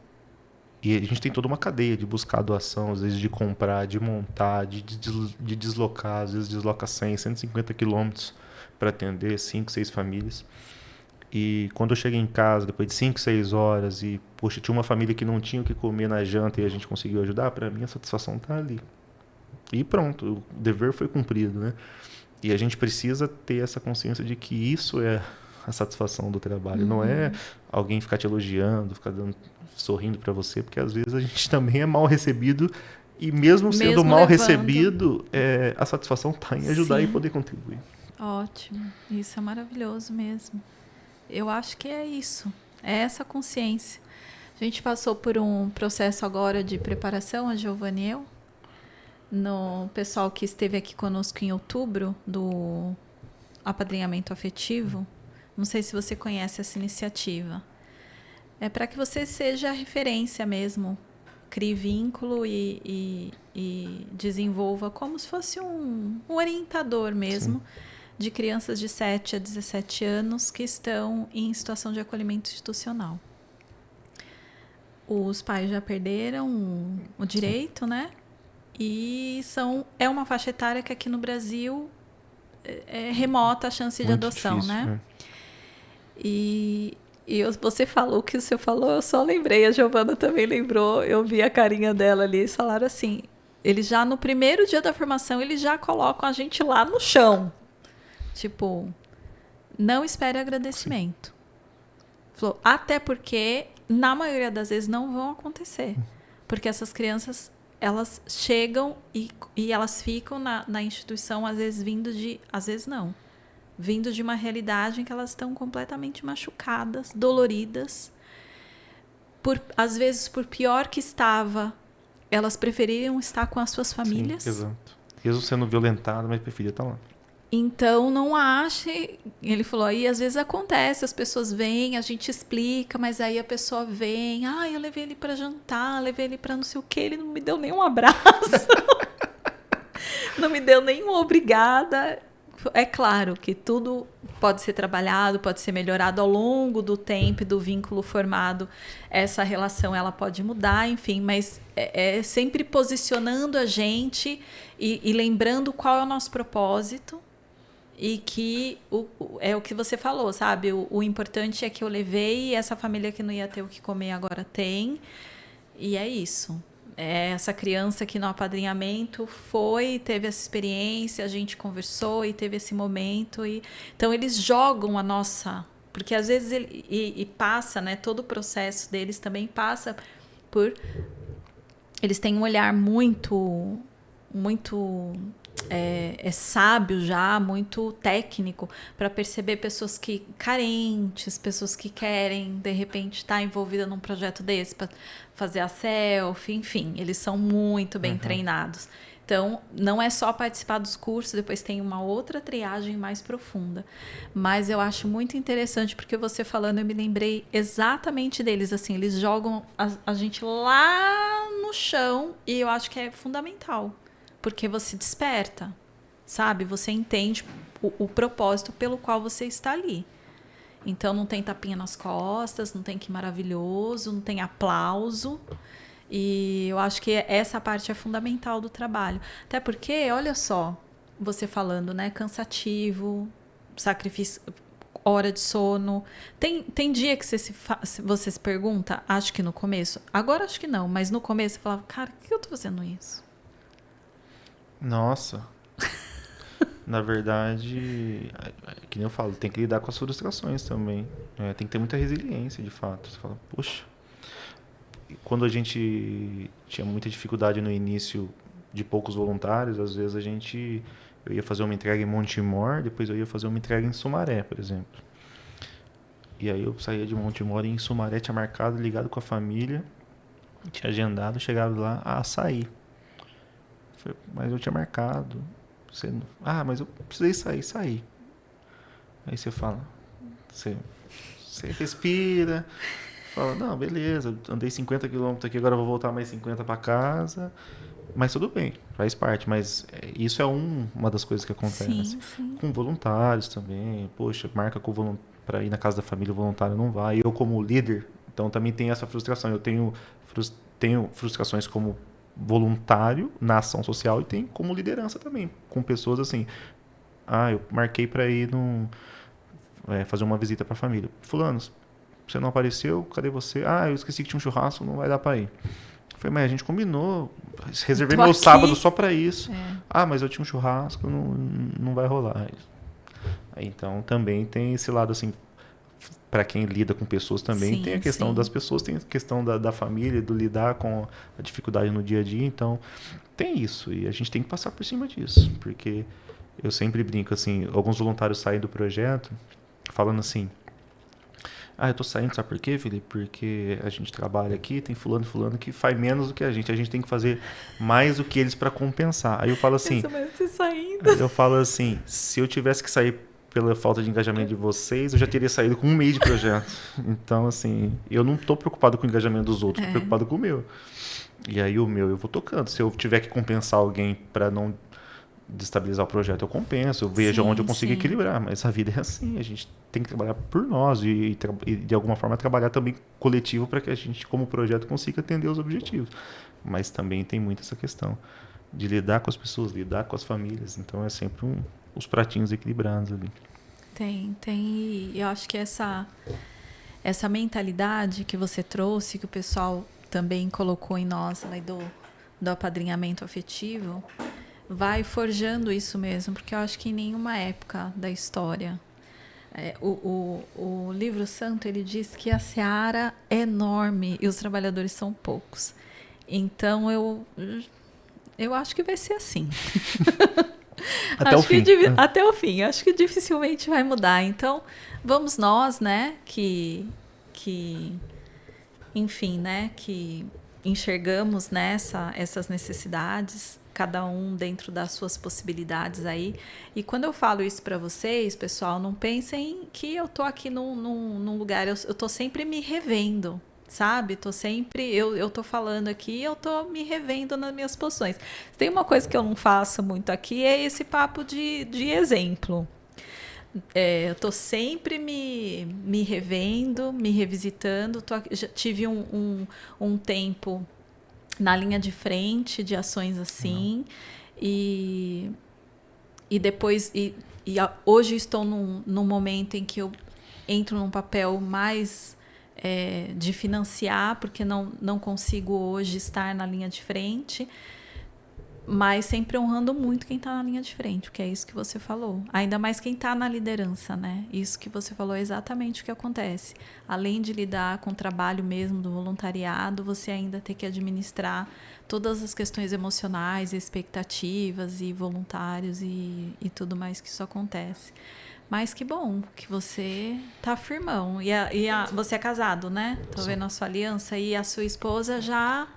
e a gente tem toda uma cadeia de buscar doação, às vezes de comprar, de montar, de deslocar, às vezes desloca 100, 150 quilômetros para atender 5, 6 famílias. E quando eu cheguei em casa, depois de 5, 6 horas, e, poxa, tinha uma família que não tinha o que comer na janta e a gente conseguiu ajudar, para mim a satisfação está ali. E pronto, o dever foi cumprido, né? E a gente precisa ter essa consciência de que isso é a satisfação do trabalho. Não é alguém ficar te elogiando, ficar sorrindo para você, porque às vezes a gente também é mal recebido e mesmo sendo mal recebido, a satisfação está em ajudar e poder contribuir. Ótimo, isso é maravilhoso mesmo. Eu acho que é isso, é essa consciência. A gente passou por um processo agora de preparação, a Giovana e eu, no pessoal que esteve aqui conosco em outubro, do apadrinhamento afetivo. Não sei se você conhece essa iniciativa. É para que você seja a referência mesmo, crie vínculo e desenvolva como se fosse um orientador mesmo. Sim. De crianças de 7 a 17 anos que estão em situação de acolhimento institucional. Os pais já perderam o direito, né? E é uma faixa etária que aqui no Brasil é remota a chance de adoção, difícil, né? E você falou o que o senhor falou, eu só lembrei, a Giovana também lembrou, eu vi a carinha dela ali, eles falaram assim, eles já no primeiro dia da formação, eles já colocam a gente lá no chão. Tipo, não espere agradecimento. Falou, até porque, na maioria das vezes, não vão acontecer. Porque essas crianças elas chegam e elas ficam na instituição, às vezes às vezes não, vindo de uma realidade em que elas estão completamente machucadas, doloridas, às vezes por pior que estava, elas preferiram estar com as suas famílias. Sim, exato. Mesmo sendo violentado, mas preferia estar lá. Então, não ache... Ele falou, aí às vezes acontece, as pessoas vêm, a gente explica, mas aí a pessoa vem, eu levei ele para jantar, levei ele para não sei o quê, ele não me deu nenhum abraço, não me deu nenhuma obrigada. É claro que tudo pode ser trabalhado, pode ser melhorado ao longo do tempo e do vínculo formado. Essa relação ela pode mudar, enfim, mas é sempre posicionando a gente e lembrando qual é o nosso propósito. E que é o que você falou, sabe? O importante é que eu levei essa família que não ia ter o que comer agora tem. E é isso. É essa criança que no apadrinhamento teve essa experiência, a gente conversou e teve esse momento. Então eles jogam a nossa... Porque às vezes passa, né? Todo o processo deles também passa por... Eles têm um olhar muito sábio já, muito técnico, para perceber pessoas carentes, pessoas que querem, de repente, estar envolvida num projeto desse, para fazer a selfie, enfim, eles são muito bem treinados. Então, não é só participar dos cursos, depois tem uma outra triagem mais profunda. Mas eu acho muito interessante, porque você falando, eu me lembrei exatamente deles, assim, eles jogam a gente lá no chão, e eu acho que é fundamental. Porque você desperta, sabe? Você entende o propósito pelo qual você está ali. Então, não tem tapinha nas costas, não tem que maravilhoso, não tem aplauso. E eu acho que essa parte é fundamental do trabalho. Até porque, olha só, você falando, né? Cansativo, sacrifício, hora de sono. Tem dia que você se pergunta, acho que no começo, agora acho que não, mas no começo você falava, cara, por que eu tô fazendo isso? Nossa. Na verdade, que nem eu falo, tem que lidar com as frustrações também. Tem que ter muita resiliência, de fato. Você fala, poxa. Quando a gente tinha muita dificuldade no início de poucos voluntários, às vezes eu ia fazer uma entrega em Montemor, depois eu ia fazer uma entrega em Sumaré, por exemplo. E aí eu saía de Montemor e em Sumaré tinha marcado, ligado com a família, tinha agendado, chegava lá, saí. Mas eu tinha marcado. Mas eu precisei sair. Aí você fala, você respira, fala, não, beleza, andei 50 km aqui, agora eu vou voltar mais 50 para casa. Mas tudo bem, faz parte. Mas isso é uma das coisas que acontece. Sim. Com voluntários também. Poxa, marca para ir na casa da família, o voluntário não vai. Eu como líder, então também tenho essa frustração. Eu tenho frustrações como voluntário na ação social e tem como liderança também, com pessoas assim, eu marquei para ir fazer uma visita para a família. Fulano, você não apareceu, cadê você? Eu esqueci que tinha um churrasco, não vai dar para ir. Eu falei, mas a gente combinou, reservei meu sábado só para isso. Mas eu tinha um churrasco, não vai rolar. Então também tem esse lado assim, para quem lida com pessoas também, tem a questão das pessoas, tem a questão da família, do lidar com a dificuldade no dia a dia. Então, tem isso. E a gente tem que passar por cima disso. Porque eu sempre brinco assim, alguns voluntários saem do projeto falando assim, eu tô saindo, sabe por quê, Felipe? Porque a gente trabalha aqui, tem fulano que faz menos do que a gente tem que fazer mais do que eles para compensar. Aí eu falo assim, se eu tivesse que sair pela falta de engajamento de vocês, eu já teria saído com um mês de projeto. Então, assim, eu não estou preocupado com o engajamento dos outros, estou preocupado com o meu. E aí o meu eu vou tocando. Se eu tiver que compensar alguém para não destabilizar o projeto, eu compenso, eu vejo onde eu consigo equilibrar. Mas a vida é assim, a gente tem que trabalhar por nós e de alguma forma trabalhar também coletivo para que a gente, como projeto, consiga atender os objetivos. Mas também tem muito essa questão de lidar com as pessoas, lidar com as famílias. Então é sempre os pratinhos equilibrados ali. Tem. Eu acho que essa mentalidade que você trouxe, que o pessoal também colocou em nós, lá do apadrinhamento afetivo, vai forjando isso mesmo, porque eu acho que em nenhuma época da história... O livro santo, ele diz que a seara é enorme e os trabalhadores são poucos. Então, eu acho que vai ser assim. Até o fim. Até o fim. Acho que dificilmente vai mudar. Então, vamos nós, né, que enfim, né, que enxergamos essas necessidades, cada um dentro das suas possibilidades aí. E quando eu falo isso para vocês, pessoal, não pensem que eu tô aqui num lugar, eu tô sempre me revendo, sabe? Eu tô falando aqui, eu tô me revendo nas minhas posições. Tem uma coisa que eu não faço muito aqui, é esse papo de exemplo. Eu tô sempre me revendo, me revisitando. Já tive um tempo na linha de frente de ações assim. E depois... hoje estou num momento em que eu entro num papel mais de financiar, porque não consigo hoje estar na linha de frente, mas sempre honrando muito quem está na linha de frente, porque é isso que você falou. Ainda mais quem está na liderança, né? Isso que você falou é exatamente o que acontece. Além de lidar com o trabalho mesmo do voluntariado, você ainda tem que administrar todas as questões emocionais, expectativas e voluntários e tudo mais que isso acontece. Mas que bom que você tá firmão. Você é casado, né? Tô vendo a sua aliança. E a sua esposa já...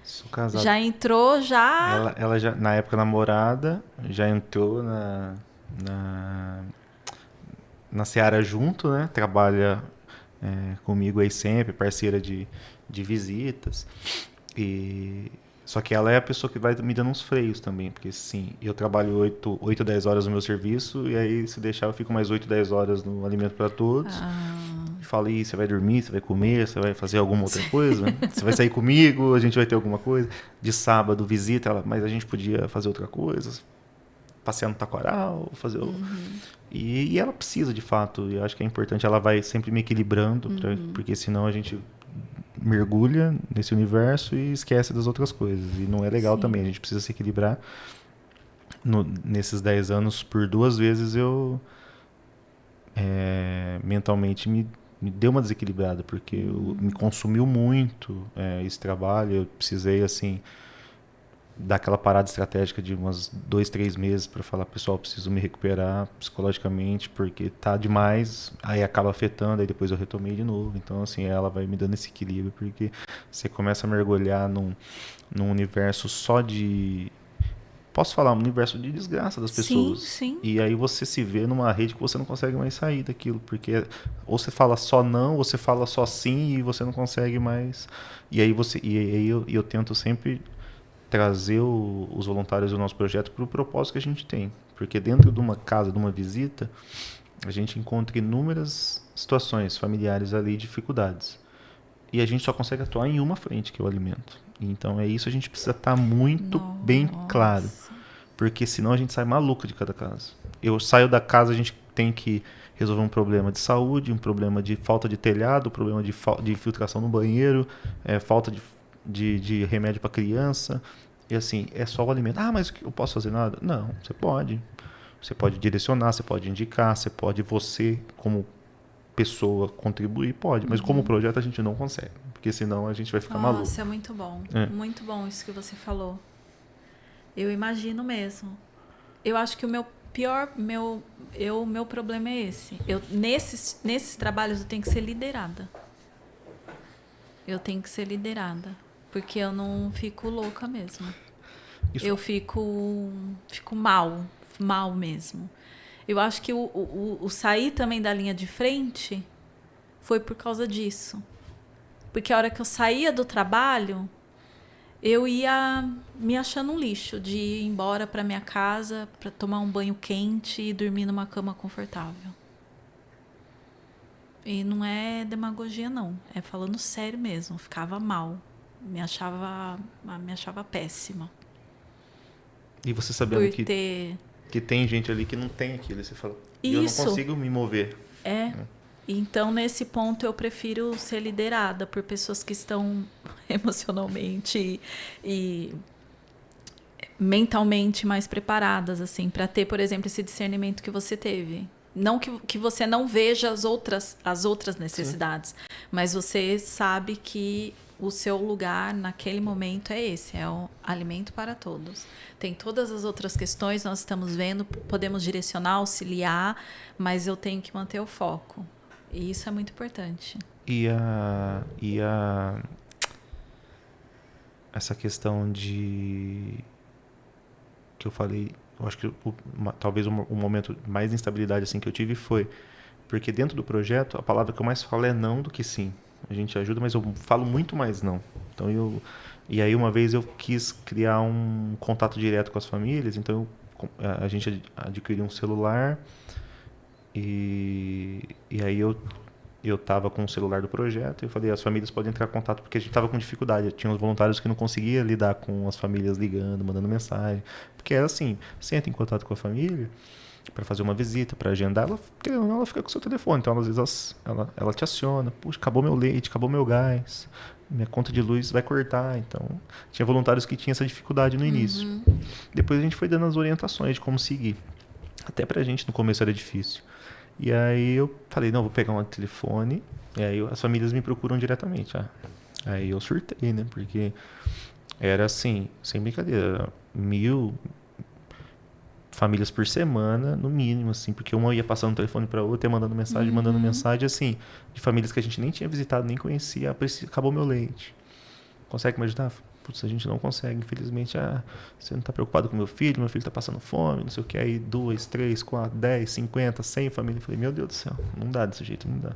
Sou casado. Já entrou, já... Ela já, na época namorada, já entrou na seara junto, né? Trabalha comigo aí sempre, parceira de visitas. Só que ela é a pessoa que vai me dando uns freios também, porque sim, eu trabalho 8, 10 horas no meu serviço, e aí se deixar eu fico mais 8, 10 horas no Alimento para Todos. E falei, você vai dormir, você vai comer, você vai fazer alguma outra coisa? Você vai sair comigo, a gente vai ter alguma coisa? De sábado, visita, ela, mas a gente podia fazer outra coisa, passear no taquaral, fazer... E ela precisa, de fato, e eu acho que é importante, ela vai sempre me equilibrando, porque senão a gente mergulha nesse universo e esquece das outras coisas. E não é legal também, a gente precisa se equilibrar. Nesses 10 anos, por 2 vezes, eu mentalmente me deu uma desequilibrada, porque me consumiu muito esse trabalho. Eu precisei, assim, dar aquela parada estratégica de umas 2, 3 meses para falar, pessoal, preciso me recuperar psicologicamente, porque tá demais, aí acaba afetando, aí depois eu retomei de novo. Então, assim, ela vai me dando esse equilíbrio, porque você começa a mergulhar num universo só de... Posso falar, um universo de desgraça das pessoas. Sim. E aí você se vê numa rede que você não consegue mais sair daquilo, porque ou você fala só não, ou você fala só sim, e você não consegue mais. E aí eu tento sempre trazer os voluntários do nosso projeto para o propósito que a gente tem. Porque dentro de uma casa, de uma visita, a gente encontra inúmeras situações familiares ali, dificuldades. E a gente só consegue atuar em uma frente, que é o alimento. Então é isso, a gente precisa estar muito bem claro. Porque senão a gente sai maluco de cada casa. Eu saio da casa, a gente tem que resolver um problema de saúde, um problema de falta de telhado, um problema de infiltração no banheiro, falta de remédio para criança. E assim, é só o alimento. Ah, mas eu posso fazer nada? Não, você pode. Você pode direcionar, você pode indicar, você como pessoa contribuir, pode. Mas como projeto a gente não consegue. Porque senão a gente vai ficar maluco. Nossa, é muito bom. Muito bom isso que você falou. Eu imagino mesmo. Eu acho que o meu meu problema é esse. Nesses trabalhos eu tenho que ser liderada. Porque eu não fico louca mesmo. Eu fico mal mesmo. Eu acho que o sair também da linha de frente foi por causa disso. Porque a hora que eu saía do trabalho, eu ia me achando um lixo de ir embora para minha casa para tomar um banho quente e dormir numa cama confortável. E não é demagogia, não. É falando sério mesmo. Ficava mal. Me achava péssima. E você sabendo que tem gente ali que não tem aquilo. Você fala, eu não consigo me mover. Então, nesse ponto, eu prefiro ser liderada por pessoas que estão emocionalmente e mentalmente mais preparadas, assim, para ter, por exemplo, esse discernimento que você teve. Não que você não veja as outras necessidades, sim, mas você sabe que o seu lugar naquele momento é esse, é o alimento para todos. Tem todas as outras questões, nós estamos vendo, podemos direcionar, auxiliar, mas eu tenho que manter o foco. E isso é muito importante. Essa questão que eu falei, eu acho que talvez o momento mais de instabilidade assim, que eu tive foi porque dentro do projeto a palavra que eu mais falo é não do que sim. A gente ajuda, mas eu falo muito mais não. Então e aí uma vez eu quis criar um contato direto com as famílias, então a gente adquiriu um celular e aí eu estava com o celular do projeto e eu falei, as famílias podem entrar em contato, porque a gente estava com dificuldade. Tinha uns voluntários que não conseguiam lidar com as famílias ligando, mandando mensagem. Porque era assim, você entra em contato com a família para fazer uma visita, para agendar, ela fica com o seu telefone. Então, às vezes, ela te aciona. Puxa, acabou meu leite, acabou meu gás, minha conta de luz vai cortar. Então, tinha voluntários que tinham essa dificuldade no início. Depois a gente foi dando as orientações de como seguir. Até pra gente, no começo, era difícil. E aí eu falei, não, vou pegar um telefone. E aí as famílias me procuram diretamente. Aí eu surtei, né? Porque era assim, sem brincadeira, 1.000 famílias por semana, no mínimo, assim, porque uma ia passando um telefone para outra, ia mandando mensagem, assim, de famílias que a gente nem tinha visitado, nem conhecia. Acabou meu leite. Consegue me ajudar? Putz, a gente não consegue, infelizmente. Você não está preocupado com meu filho está passando fome, não sei o que. Aí 2, 3, 4, 10, 50, 100 famílias. Eu falei, meu Deus do céu, não dá desse jeito, não dá.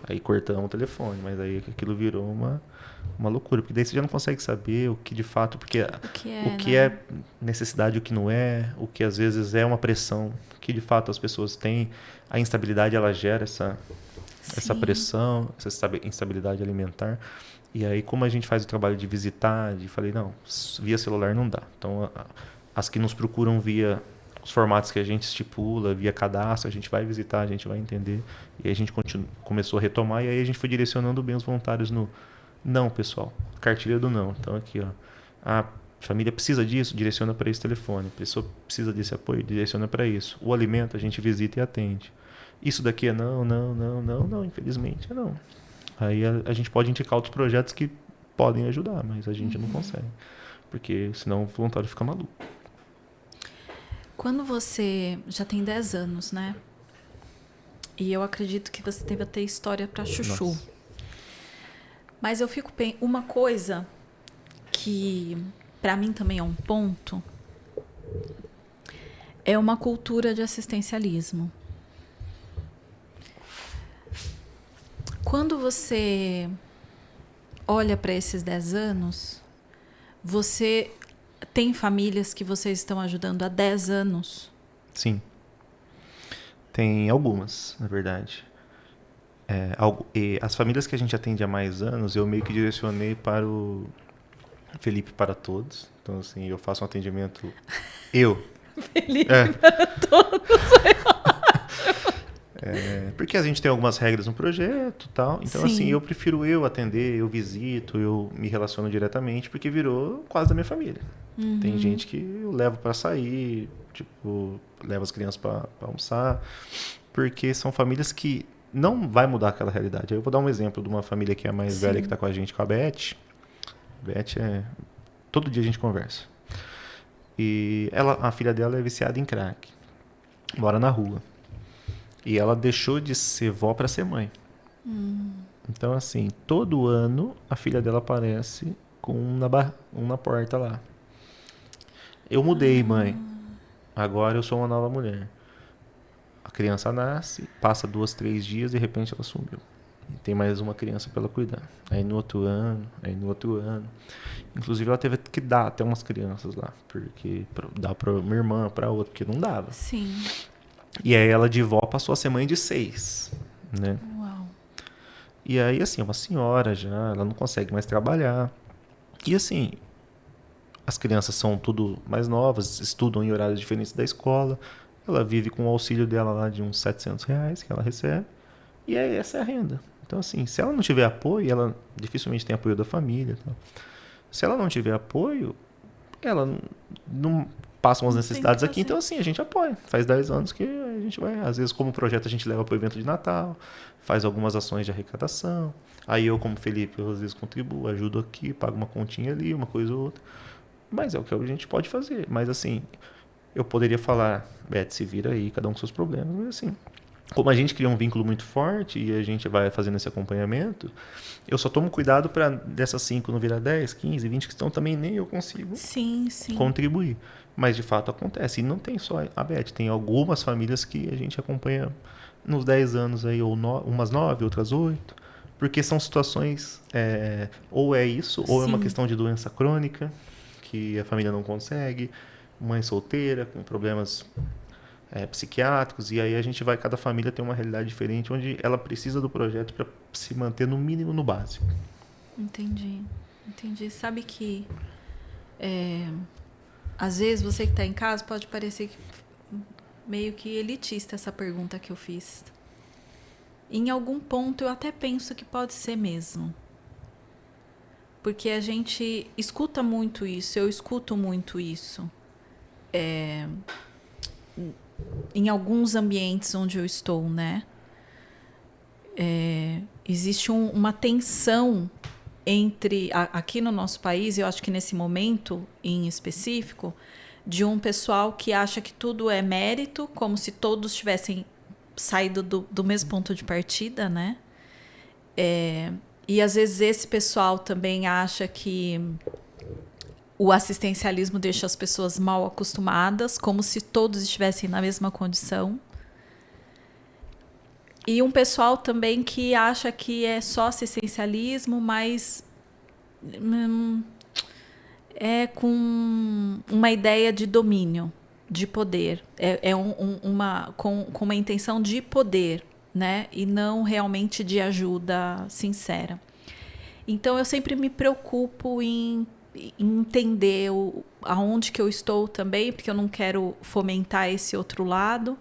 Aí cortamos o telefone, mas aí aquilo virou uma loucura, porque daí você já não consegue saber o que de fato, porque o que é necessidade, o que não é, o que às vezes é uma pressão, que de fato as pessoas têm, a instabilidade ela gera essa pressão, essa instabilidade alimentar. E aí, como a gente faz o trabalho de visitar, falei, não, via celular não dá. Então, as que nos procuram via os formatos que a gente estipula, via cadastro, a gente vai visitar, a gente vai entender. E aí a gente começou a retomar, e aí a gente foi direcionando bem os voluntários no não, pessoal, cartilha do não. Então, aqui, ó, a família precisa disso, direciona para esse telefone. A pessoa precisa desse apoio, direciona para isso. O alimento a gente visita e atende. Isso daqui é não, infelizmente é não. Aí a gente pode indicar outros projetos que podem ajudar, mas a gente não consegue. Porque senão o voluntário fica maluco. Quando você já tem 10 anos, né? E eu acredito que você deve ter história para chuchu. Nossa. Mas eu fico pensando, uma coisa que para mim também é um ponto, é uma cultura de assistencialismo. Quando você olha para esses 10 anos, você tem famílias que vocês estão ajudando há 10 anos? Sim. Tem algumas, na verdade. E as famílias que a gente atende há mais anos, eu meio que direcionei para o Felipe para Todos. Então, assim, eu faço um atendimento... Felipe para Todos. Porque a gente tem algumas regras no projeto e tal. Então, sim, assim, eu prefiro eu atender, eu visito, eu me relaciono diretamente, porque virou quase da minha família. Tem gente que eu levo para sair, tipo, levo as crianças para almoçar, porque são famílias que não vai mudar aquela realidade. Eu vou dar um exemplo de uma família que é mais velha, que está com a gente, com a Beth. Beth todo dia a gente conversa. E a filha dela é viciada em crack. Mora na rua. E ela deixou de ser vó para ser mãe. Então, assim, todo ano a filha dela aparece com um na porta lá. Eu mudei, mãe. Agora eu sou uma nova mulher. A criança nasce, passa 2, 3 dias, de repente ela sumiu. E tem mais uma criança para ela cuidar. Aí no outro ano. Inclusive ela teve que dar até umas crianças lá. Porque dar para minha irmã, para outra, porque não dava. Sim. E aí ela de vó passou a ser mãe de 6, né? Uau. E aí, assim, é uma senhora já, ela não consegue mais trabalhar. E assim, as crianças são tudo mais novas, estudam em horários diferentes da escola. Ela vive com o auxílio dela lá de uns R$700 que ela recebe. E essa é a renda. Então, assim, se ela não tiver apoio, ela dificilmente tem apoio da família. Tá? Se ela não tiver apoio, ela não passam as necessidades aqui, então assim, a gente apoia. Faz 10 anos que a gente vai, às vezes como projeto a gente leva para o evento de Natal, faz algumas ações de arrecadação, aí eu como Felipe, eu às vezes contribuo, ajudo aqui, pago uma continha ali, uma coisa ou outra, mas é o que a gente pode fazer, mas assim, eu poderia falar, Beth, se vira aí, cada um com seus problemas, mas assim, como a gente cria um vínculo muito forte e a gente vai fazendo esse acompanhamento, eu só tomo cuidado para dessas 5 não virar 10, 15, 20 que estão também nem eu consigo contribuir. Mas de fato acontece. E não tem só a Beth, tem algumas famílias que a gente acompanha nos 10 anos aí, ou umas 9, outras 8, porque são situações, ou é isso, ou é uma questão de doença crônica, que a família não consegue, mãe solteira, com problemas psiquiátricos, e aí a gente vai, cada família tem uma realidade diferente, onde ela precisa do projeto para se manter no mínimo, no básico. Entendi. Sabe que às vezes você que está em casa pode parecer meio que elitista essa pergunta que eu fiz. Em algum ponto eu até penso que pode ser mesmo. Porque a gente escuta muito isso, eu escuto muito isso. Em alguns ambientes onde eu estou, né? Existe uma tensão entre, aqui no nosso país, eu acho que nesse momento em específico, de um pessoal que acha que tudo é mérito, como se todos tivessem saído do mesmo ponto de partida, né? E às vezes esse pessoal também acha que o assistencialismo deixa as pessoas mal acostumadas, como se todos estivessem na mesma condição. E um pessoal também que acha que é só assistencialismo, mas é com uma ideia de domínio, de poder. Com uma intenção de poder, né? E não realmente de ajuda sincera. Então, eu sempre me preocupo em entender aonde que eu estou também, porque eu não quero fomentar esse outro lado,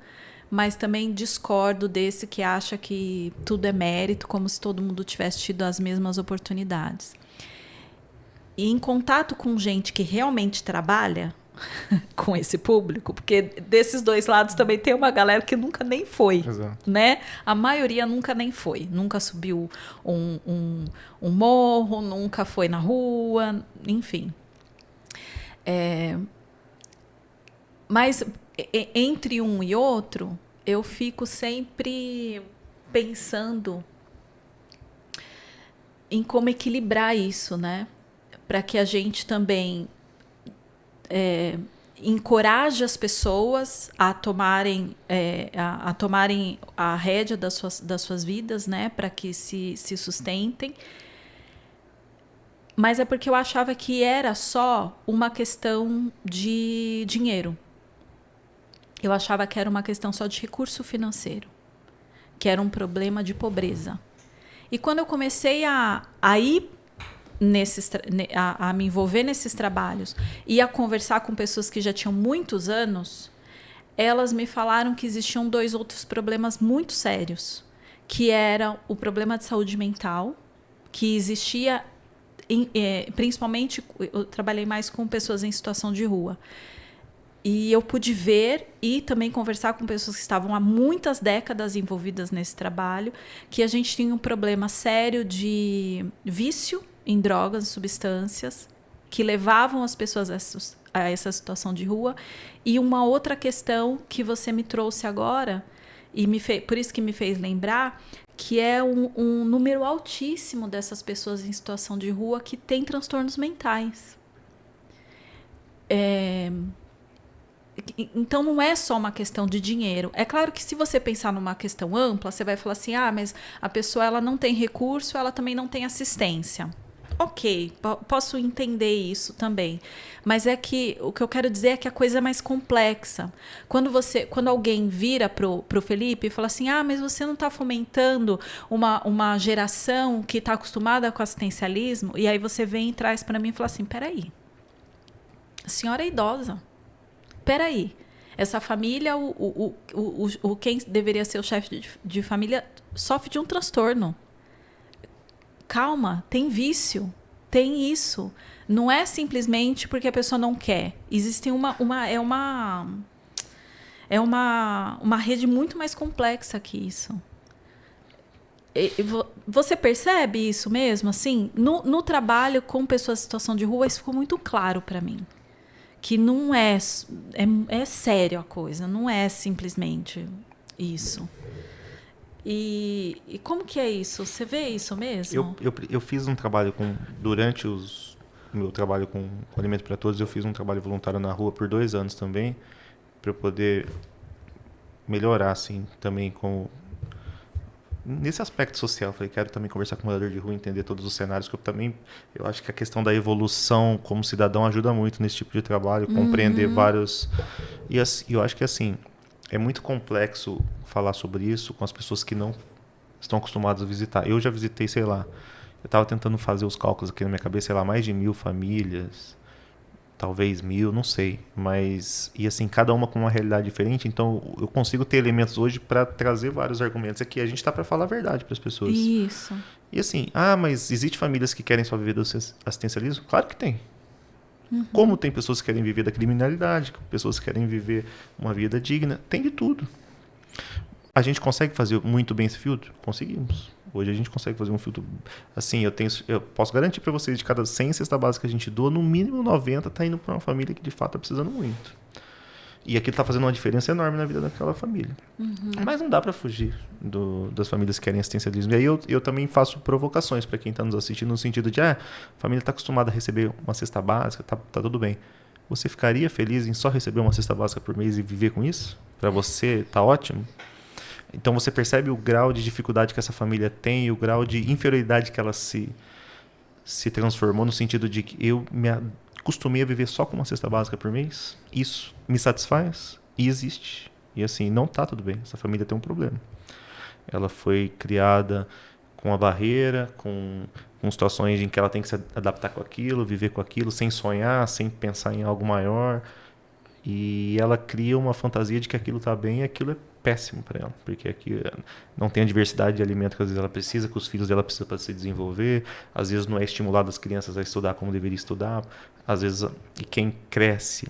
mas também discordo desse que acha que tudo é mérito, como se todo mundo tivesse tido as mesmas oportunidades. E em contato com gente que realmente trabalha com esse público, porque desses dois lados também tem uma galera que nunca nem foi. Exato. Né? A maioria nunca nem foi, nunca subiu um morro, nunca foi na rua, enfim. Mas entre um e outro, eu fico sempre pensando em como equilibrar isso, né? Para que a gente também encoraje as pessoas a tomarem a rédea das suas vidas, né? Para que se sustentem. Mas é porque eu achava que era só uma questão de dinheiro. Eu achava que era uma questão só de recurso financeiro, que era um problema de pobreza. E quando eu comecei a me envolver nesses trabalhos e a conversar com pessoas que já tinham muitos anos, elas me falaram que existiam 2 outros problemas muito sérios, que era o problema de saúde mental, que existia, principalmente, eu trabalhei mais com pessoas em situação de rua. E eu pude ver e também conversar com pessoas que estavam há muitas décadas envolvidas nesse trabalho, que a gente tinha um problema sério de vício em drogas e substâncias, que levavam as pessoas a essa situação de rua. E uma outra questão que você me trouxe agora, e por isso que me fez lembrar, que é um número altíssimo dessas pessoas em situação de rua que têm transtornos mentais. Então não é só uma questão de dinheiro. É claro que se você pensar numa questão ampla, você vai falar assim, mas a pessoa ela não tem recurso, ela também não tem assistência. Ok, posso entender isso também. Mas é que o que eu quero dizer é que a coisa é mais complexa. Quando alguém vira pro Felipe e fala assim, mas você não está fomentando uma geração que está acostumada com assistencialismo, e aí você vem e traz para mim e fala assim, peraí, a senhora é idosa. Peraí, essa família, quem deveria ser o chefe de família, sofre de um transtorno. Calma, tem vício, tem isso. Não é simplesmente porque a pessoa não quer. Existe uma rede muito mais complexa que isso. Você percebe isso mesmo? Assim, no trabalho com pessoas em situação de rua, isso ficou muito claro para mim. Que não é sério a coisa, não é simplesmente isso. E como que é isso? Você vê isso mesmo? Eu fiz um trabalho durante o meu trabalho com Alimento para Todos, eu fiz um trabalho voluntário na rua por 2 anos também, para eu poder melhorar, assim, também nesse aspecto social. Falei, quero também conversar com o morador de rua, entender todos os cenários, que eu acho que a questão da evolução como cidadão ajuda muito nesse tipo de trabalho, compreender vários... E eu acho que, assim, é muito complexo falar sobre isso com as pessoas que não estão acostumadas a visitar. Eu já visitei, sei lá, eu estava tentando fazer os cálculos aqui na minha cabeça, sei lá, mais de 1.000 famílias, talvez 1.000, não sei. Mas, e assim, cada uma com uma realidade diferente, então eu consigo ter elementos hoje para trazer vários argumentos aqui. A gente está para falar a verdade para as pessoas. Isso. E assim, mas existe famílias que querem só viver do assistencialismo? Claro que tem. Como tem pessoas que querem viver da criminalidade, pessoas que querem viver uma vida digna, tem de tudo. A gente consegue fazer muito bem esse filtro? Conseguimos. Hoje a gente consegue fazer um filtro. Assim, eu posso garantir para vocês, de cada 100 cesta básica que a gente doa, no mínimo 90 está indo para uma família que de fato está precisando muito. E aquilo está fazendo uma diferença enorme na vida daquela família. Mas não dá para fugir das famílias que querem assistencialismo. E aí eu também faço provocações para quem está nos assistindo, no sentido de, a família está acostumada a receber uma cesta básica, tá tudo bem. Você ficaria feliz em só receber uma cesta básica por mês e viver com isso? Para você tá ótimo? Então você percebe o grau de dificuldade que essa família tem e o grau de inferioridade que ela se transformou, no sentido de que eu me acostumei a viver só com uma cesta básica por mês. Isso me satisfaz e existe. E assim, não tá tudo bem. Essa família tem um problema. Ela foi criada com uma barreira, com situações em que ela tem que se adaptar com aquilo, viver com aquilo, sem sonhar, sem pensar em algo maior. E ela cria uma fantasia de que aquilo tá bem e aquilo é péssimo para ela, porque aqui não tem a diversidade de alimento que às vezes ela precisa, que os filhos dela precisam para se desenvolver, às vezes não é estimulado as crianças a estudar como deveria estudar, às vezes, e quem cresce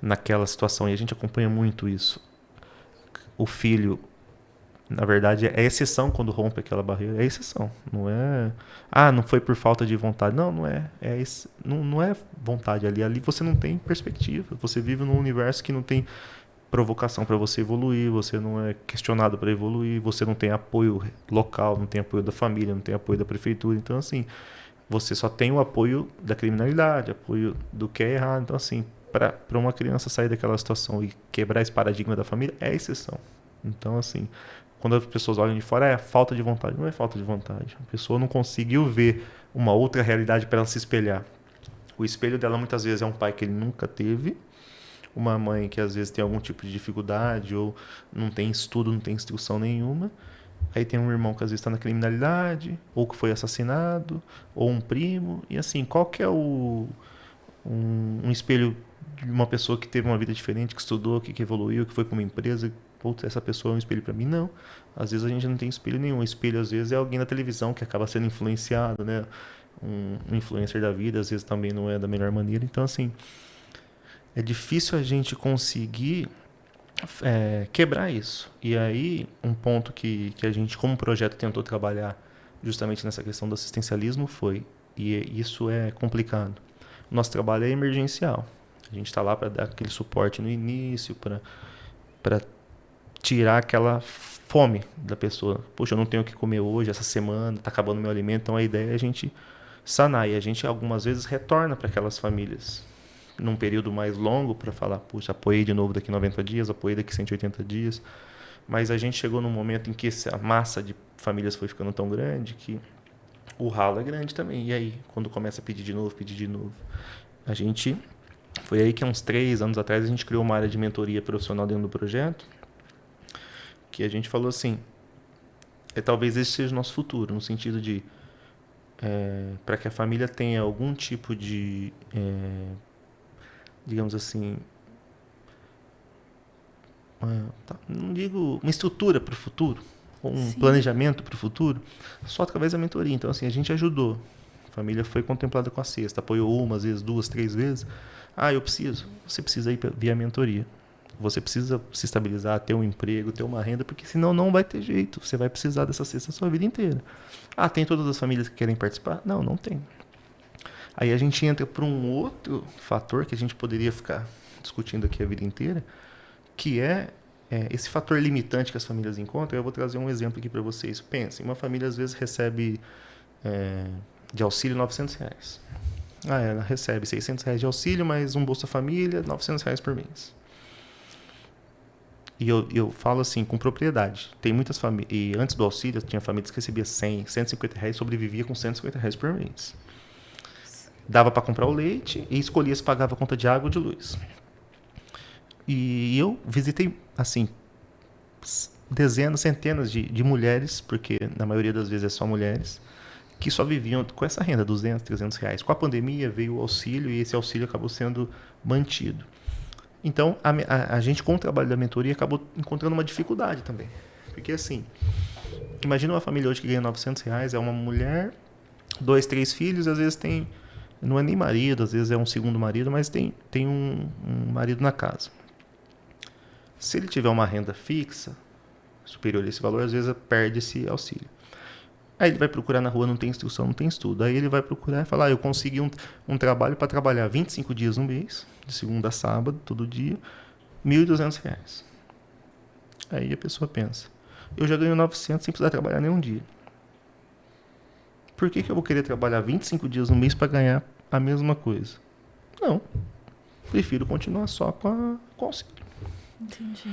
naquela situação, e a gente acompanha muito isso, o filho, na verdade, é exceção quando rompe aquela barreira, é exceção, não é, não foi por falta de vontade, não é não é vontade ali você não tem perspectiva, você vive num universo que não tem provocação para você evoluir, você não é questionado para evoluir, você não tem apoio local, não tem apoio da família, não tem apoio da prefeitura, então assim, você só tem o apoio da criminalidade, apoio do que é errado, então assim, para uma criança sair daquela situação e quebrar esse paradigma da família, é exceção. Então assim, quando as pessoas olham de fora, é falta de vontade, não é falta de vontade, a pessoa não conseguiu ver uma outra realidade para ela se espelhar. O espelho dela muitas vezes é um pai que ele nunca teve, uma mãe que às vezes tem algum tipo de dificuldade ou não tem estudo, não tem instrução nenhuma. Aí tem um irmão que às vezes está na criminalidade, ou que foi assassinado, ou um primo. E assim, qual que é um espelho de uma pessoa que teve uma vida diferente, que estudou, que evoluiu, que foi para uma empresa? Putz, essa pessoa é um espelho para mim? Não. Às vezes a gente não tem espelho nenhum. O espelho às vezes é alguém na televisão que acaba sendo influenciado, né? Um influencer da vida, às vezes também não é da melhor maneira. Então assim, é difícil a gente conseguir quebrar isso. E aí, um ponto que a gente, como projeto, tentou trabalhar justamente nessa questão do assistencialismo e isso é complicado. Nosso trabalho é emergencial. A gente está lá para dar aquele suporte no início, para tirar aquela fome da pessoa. Poxa, eu não tenho o que comer hoje, essa semana, está acabando meu alimento. Então, a ideia é a gente sanar. E a gente, algumas vezes, retorna para aquelas famílias num período mais longo para falar, puxa, apoiei de novo daqui 90 dias, apoiei daqui 180 dias. Mas a gente chegou num momento em que a massa de famílias foi ficando tão grande que o ralo é grande também. E aí, quando começa a pedir de novo, foi aí que há uns 3 anos atrás a gente criou uma área de mentoria profissional dentro do projeto, que a gente falou assim, talvez esse seja o nosso futuro, no sentido de para que a família tenha algum tipo de digamos assim, não digo uma estrutura para o futuro, ou um planejamento para o futuro, só através da mentoria. Então, assim, a gente ajudou família foi contemplada com a cesta, apoiou uma, às vezes 2, 3 vezes. Eu preciso. Você precisa ir via mentoria. Você precisa se estabilizar, ter um emprego, ter uma renda, porque senão não vai ter jeito. Você vai precisar dessa cesta a sua vida inteira. Tem todas as famílias que querem participar? Não tem. Aí a gente entra para um outro fator que a gente poderia ficar discutindo aqui a vida inteira, que é esse fator limitante que as famílias encontram. Eu vou trazer um exemplo aqui para vocês. Pensem, uma família às vezes recebe de auxílio R$900. Ela recebe R$600 de auxílio, mais um Bolsa Família, R$900 por mês. E eu falo assim, com propriedade. Tem muitas famílias, e antes do auxílio, tinha famílias que recebiam R$100, R$150 e sobrevivia com R$150 por mês. Dava para comprar o leite e escolhia se pagava a conta de água ou de luz. E eu visitei, assim, dezenas, centenas de mulheres, porque na maioria das vezes é só mulheres, que só viviam com essa renda, R$200, R$300. Com a pandemia veio o auxílio e esse auxílio acabou sendo mantido. Então, a gente, com o trabalho da mentoria, acabou encontrando uma dificuldade também. Porque, assim, imagina uma família hoje que ganha R$900, é uma mulher, 2, 3 filhos, às vezes tem, não é nem marido, às vezes é um segundo marido, mas tem um marido na casa. Se ele tiver uma renda fixa, superior a esse valor, às vezes perde esse auxílio. Aí ele vai procurar na rua, não tem instrução, não tem estudo. Aí ele vai procurar e falar, eu consegui um trabalho para trabalhar 25 dias no mês, de segunda a sábado, todo dia, R$1.200. Aí a pessoa pensa, eu já ganho 900 sem precisar trabalhar nenhum dia. Por que eu vou querer trabalhar 25 dias no mês para ganhar a mesma coisa? Não, prefiro continuar só com o auxílio. Entendi.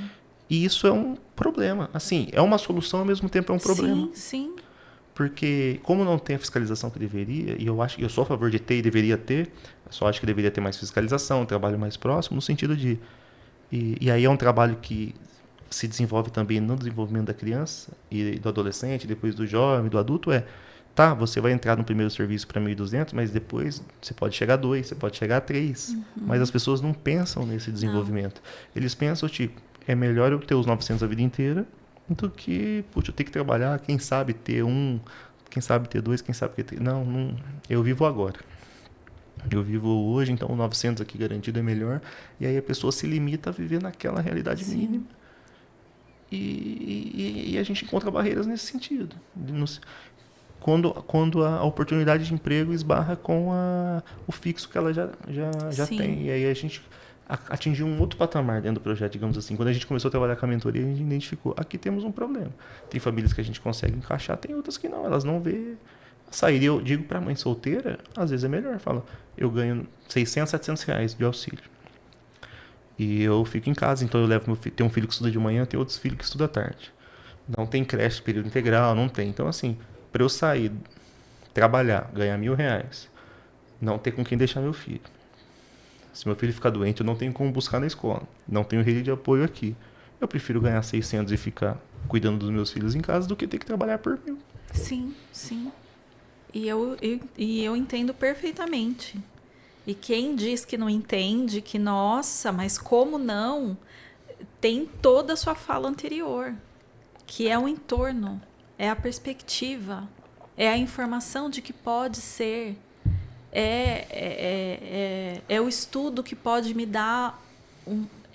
E isso é um problema. Assim, é uma solução, ao mesmo tempo é um problema. Sim. Porque, como não tem a fiscalização que deveria, e eu sou a favor de ter e deveria ter, eu só acho que deveria ter mais fiscalização, um trabalho mais próximo, no sentido de... E aí é um trabalho que se desenvolve também no desenvolvimento da criança e do adolescente, depois do jovem, do adulto, você vai entrar no primeiro serviço para 1.200, mas depois você pode chegar a 2, você pode chegar a 3. Mas as pessoas não pensam nesse desenvolvimento. Eles pensam, tipo, é melhor eu ter os 900 a vida inteira do que, eu ter que trabalhar, quem sabe ter 1, quem sabe ter 2, quem sabe ter 3. Não, eu vivo agora. Eu vivo hoje, então o 900 aqui garantido é melhor. E aí a pessoa se limita a viver naquela realidade mínima. E a gente encontra barreiras nesse sentido. Quando a oportunidade de emprego esbarra com o fixo que ela já tem. E aí a gente atingiu um outro patamar dentro do projeto, digamos assim. Quando a gente começou a trabalhar com a mentoria, a gente identificou, aqui temos um problema. Tem famílias que a gente consegue encaixar, tem outras que não, elas não vê a saída. E eu digo para a mãe solteira, às vezes é melhor. Fala, eu ganho R$600, R$700 de auxílio. E eu fico em casa, então eu levo meu filho. Tem um filho que estuda de manhã, tem outros filhos que estudam à tarde. Não tem creche, período integral, não tem. Então, assim, para eu sair, trabalhar, ganhar R$1.000, não ter com quem deixar meu filho. Se meu filho ficar doente, eu não tenho como buscar na escola. Não tenho rede de apoio aqui. Eu prefiro ganhar 600 e ficar cuidando dos meus filhos em casa do que ter que trabalhar por 1.000. Sim. E eu entendo perfeitamente. E quem diz que não entende, que nossa, mas como não, tem toda a sua fala anterior, que é o entorno, é a perspectiva, é a informação de que pode ser, é o estudo que pode me dar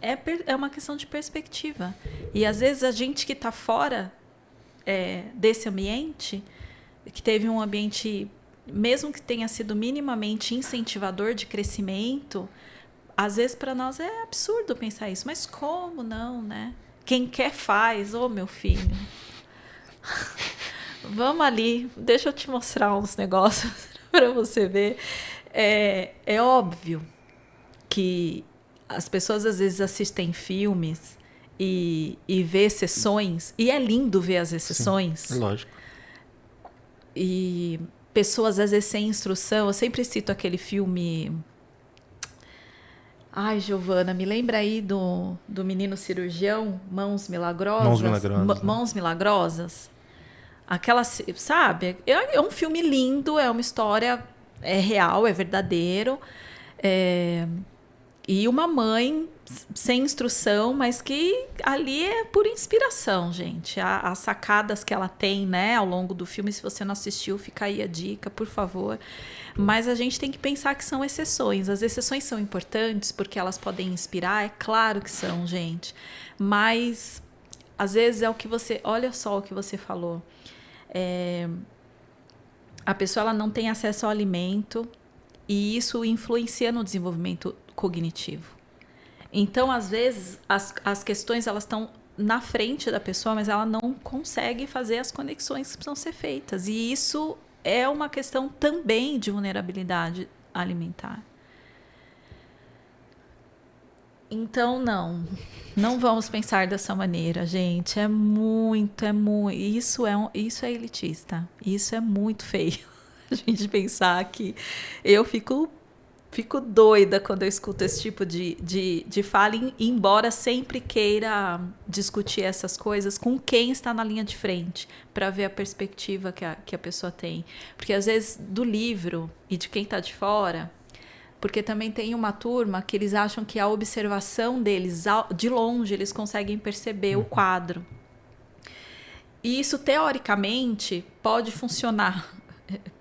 é uma questão de perspectiva. E às vezes a gente que está fora desse ambiente, que teve um ambiente, mesmo que tenha sido minimamente incentivador de crescimento, às vezes para nós é absurdo pensar isso. Mas como não, né? Quem quer faz, meu filho. Vamos ali, deixa eu te mostrar uns negócios para você ver. É óbvio que as pessoas às vezes assistem filmes e vê exceções, e é lindo ver as exceções. Sim, lógico. E pessoas às vezes sem instrução. Eu sempre cito aquele filme... Ai, Giovana, me lembra aí do menino cirurgião, Mãos Milagrosas. Mãos Milagrosas. Aquela, sabe? É um filme lindo, é uma história, é real, é verdadeiro. E uma mãe sem instrução, mas que ali é por inspiração, gente. As sacadas que ela tem, né, ao longo do filme, se você não assistiu, fica aí a dica, por favor. Mas a gente tem que pensar que são exceções. As exceções são importantes porque elas podem inspirar, é claro que são, gente. Mas, às vezes, é o que você... Olha só o que você falou. A pessoa ela não tem acesso ao alimento e isso influencia no desenvolvimento cognitivo. Então, às vezes, as questões elas estão na frente da pessoa, mas ela não consegue fazer as conexões que precisam ser feitas. E isso é uma questão também de vulnerabilidade alimentar. Então, não vamos pensar dessa maneira, gente. É muito. Isso é elitista. Isso é muito feio. A gente pensar que eu fico doida quando eu escuto esse tipo de fala, embora sempre queira discutir essas coisas com quem está na linha de frente, para ver a perspectiva que a pessoa tem. Porque, às vezes, do livro e de quem está de fora, porque também tem uma turma que eles acham que a observação deles, de longe, eles conseguem perceber o quadro. E isso, teoricamente, pode funcionar.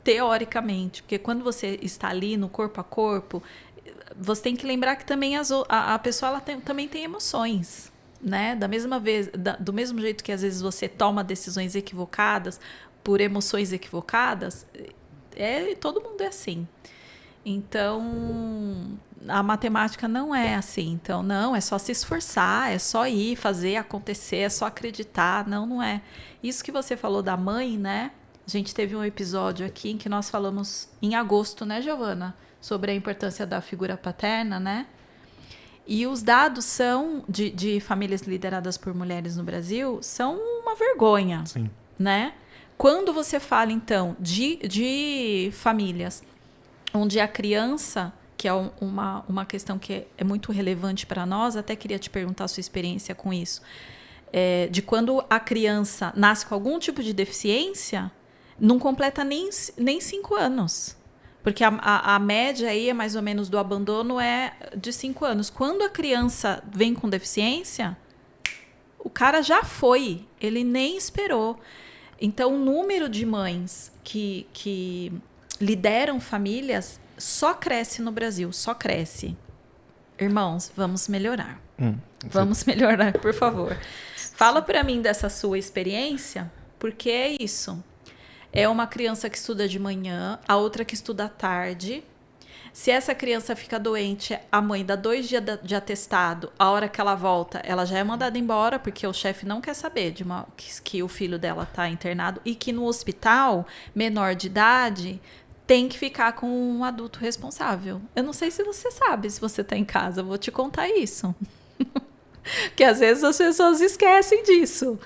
Teoricamente, porque quando você está ali no corpo a corpo, você tem que lembrar que também a pessoa ela também tem emoções, né? Do mesmo jeito que às vezes você toma decisões equivocadas por emoções equivocadas, todo mundo é assim. Então, a matemática não é assim. Então, não, é só se esforçar, é só ir, fazer acontecer, é só acreditar. Não é. Isso que você falou da mãe, né? A gente teve um episódio aqui em que nós falamos em agosto, né, Giovana? Sobre a importância da figura paterna, né? E os dados são de famílias lideradas por mulheres no Brasil são uma vergonha, Sim. Né? Quando você fala, então, de famílias onde a criança, que é uma questão que é muito relevante para nós, até queria te perguntar a sua experiência com isso, de quando a criança nasce com algum tipo de deficiência, não completa nem 5 anos. Porque a média aí é mais ou menos do abandono é de 5 anos. Quando a criança vem com deficiência, o cara já foi, ele nem esperou. Então, o número de mães que lideram famílias só cresce no Brasil, só cresce. Irmãos, vamos melhorar. Vamos melhorar, por favor. Fala para mim dessa sua experiência, porque é isso. É uma criança que estuda de manhã, a outra que estuda à tarde. Se essa criança fica doente, a mãe dá 2 dias de atestado. A hora que ela volta, ela já é mandada embora, porque o chefe não quer saber que o filho dela está internado. E que no hospital, menor de idade, tem que ficar com um adulto responsável. Eu não sei se você sabe, se você está em casa. Eu vou te contar isso. Porque às vezes as pessoas esquecem disso.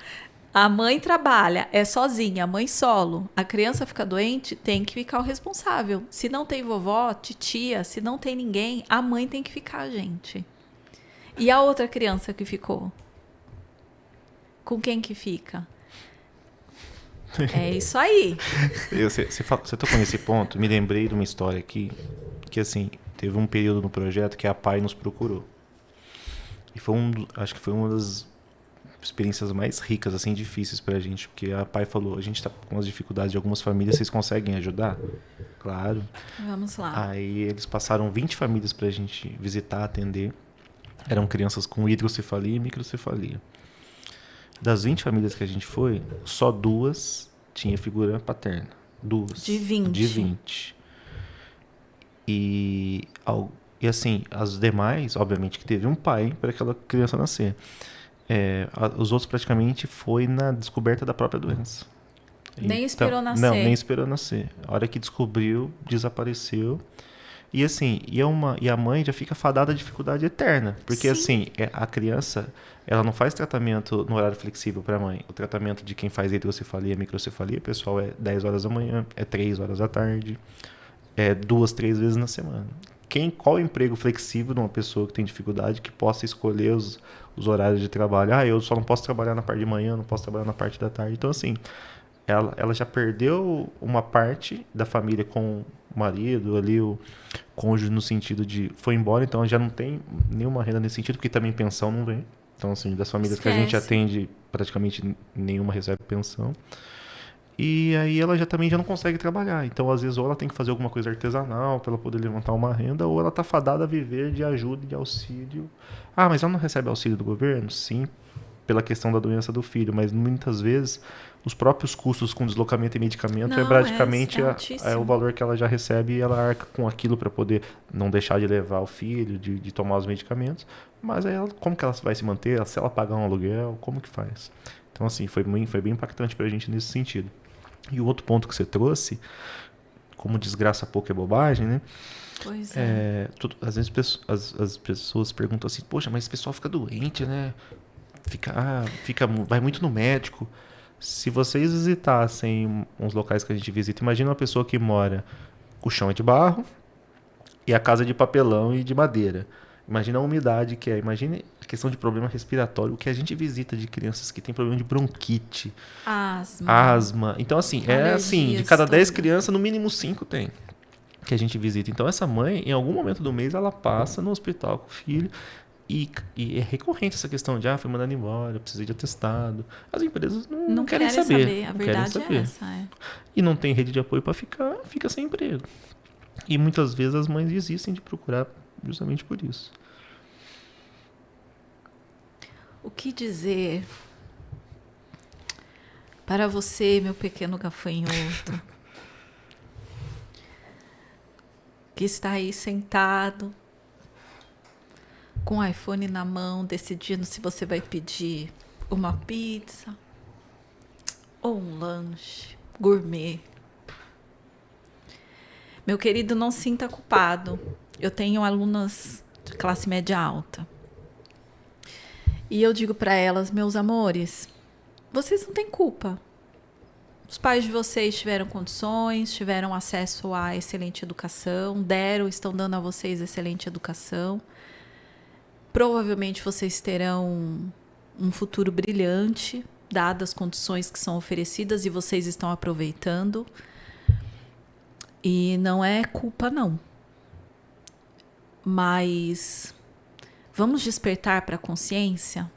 A mãe trabalha, é sozinha, a mãe solo. A criança fica doente, tem que ficar o responsável. Se não tem vovó, titia, se não tem ninguém, a mãe tem que ficar, gente. E a outra criança que ficou? Com quem que fica? É isso aí. Você tocou nesse ponto, me lembrei de uma história aqui, que assim, teve um período no projeto que a PAI nos procurou. E acho que foi uma das experiências mais ricas, assim, difíceis pra gente, porque a PAI falou, a gente tá com as dificuldades de algumas famílias, vocês conseguem ajudar? Claro. Vamos lá. Aí eles passaram 20 famílias pra gente visitar, atender. Eram crianças com hidrocefalia e microcefalia. Das 20 famílias que a gente foi, só 2 tinha figura paterna. 2. De 20. De 20. E assim, as demais, obviamente que teve um pai para aquela criança nascer. Os outros praticamente foi na descoberta da própria doença. Nem esperou nascer. Não, nem esperou nascer. A hora que descobriu, desapareceu. E assim, e a mãe já fica fadada à dificuldade eterna. Porque Sim. assim, a criança, ela não faz tratamento no horário flexível para a mãe. O tratamento de quem faz hidrocefalia, microcefalia, pessoal, é 10 horas da manhã, é 3 horas da tarde, é 2, 3 vezes na semana. Qual o emprego flexível de uma pessoa que tem dificuldade, que possa escolher os horários de trabalho? Eu só não posso trabalhar na parte de manhã, não posso trabalhar na parte da tarde. Então, assim, ela já perdeu uma parte da família com o marido, ali o cônjuge, no sentido de foi embora, então já não tem nenhuma renda nesse sentido, porque também pensão não vem. Então, assim, das famílias que a gente atende, praticamente nenhuma recebe pensão. E aí ela também já não consegue trabalhar. Então, às vezes, ou ela tem que fazer alguma coisa artesanal para ela poder levantar uma renda, ou ela está fadada a viver de ajuda e de auxílio. Ah, mas ela não recebe auxílio do governo? Sim, pela questão da doença do filho, mas muitas vezes os próprios custos com deslocamento e medicamento é praticamente o valor que ela já recebe, e ela arca com aquilo para poder não deixar de levar o filho, de tomar os medicamentos. Mas aí como que ela vai se manter? Se ela pagar um aluguel, como que faz? Então, assim, foi bem impactante para a gente nesse sentido. E o outro ponto que você trouxe, como desgraça pouco é bobagem, né? Pois é. Às vezes as pessoas perguntam assim, poxa, mas esse pessoal fica doente, né? Vai muito no médico. Se vocês visitassem uns locais que a gente visita, imagina uma pessoa que mora, o chão é de barro e a casa é de papelão e de madeira. Imagina a umidade que é. Imagine a questão de problema respiratório, o que a gente visita de crianças que têm problema de bronquite, asma. Então, assim, de cada 10 crianças, no mínimo 5 tem, que a gente visita. Então, essa mãe, em algum momento do mês, ela passa no hospital com o filho. E é recorrente essa questão de, foi mandado embora, precisei de atestado. As empresas não querem saber. A verdade é essa. E não tem rede de apoio para fica sem emprego. E muitas vezes as mães desistem de procurar justamente por isso. O que dizer para você, meu pequeno gafanhoto, que está aí sentado, com o iPhone na mão, decidindo se você vai pedir uma pizza ou um lanche gourmet. Meu querido, não sinta culpado. Eu tenho alunas de classe média alta. E eu digo para elas, meus amores, vocês não têm culpa. Os pais de vocês tiveram condições, tiveram acesso a excelente educação, estão dando a vocês excelente educação. Provavelmente vocês terão um futuro brilhante, dadas as condições que são oferecidas, e vocês estão aproveitando. E não é culpa, não. Mas vamos despertar para a consciência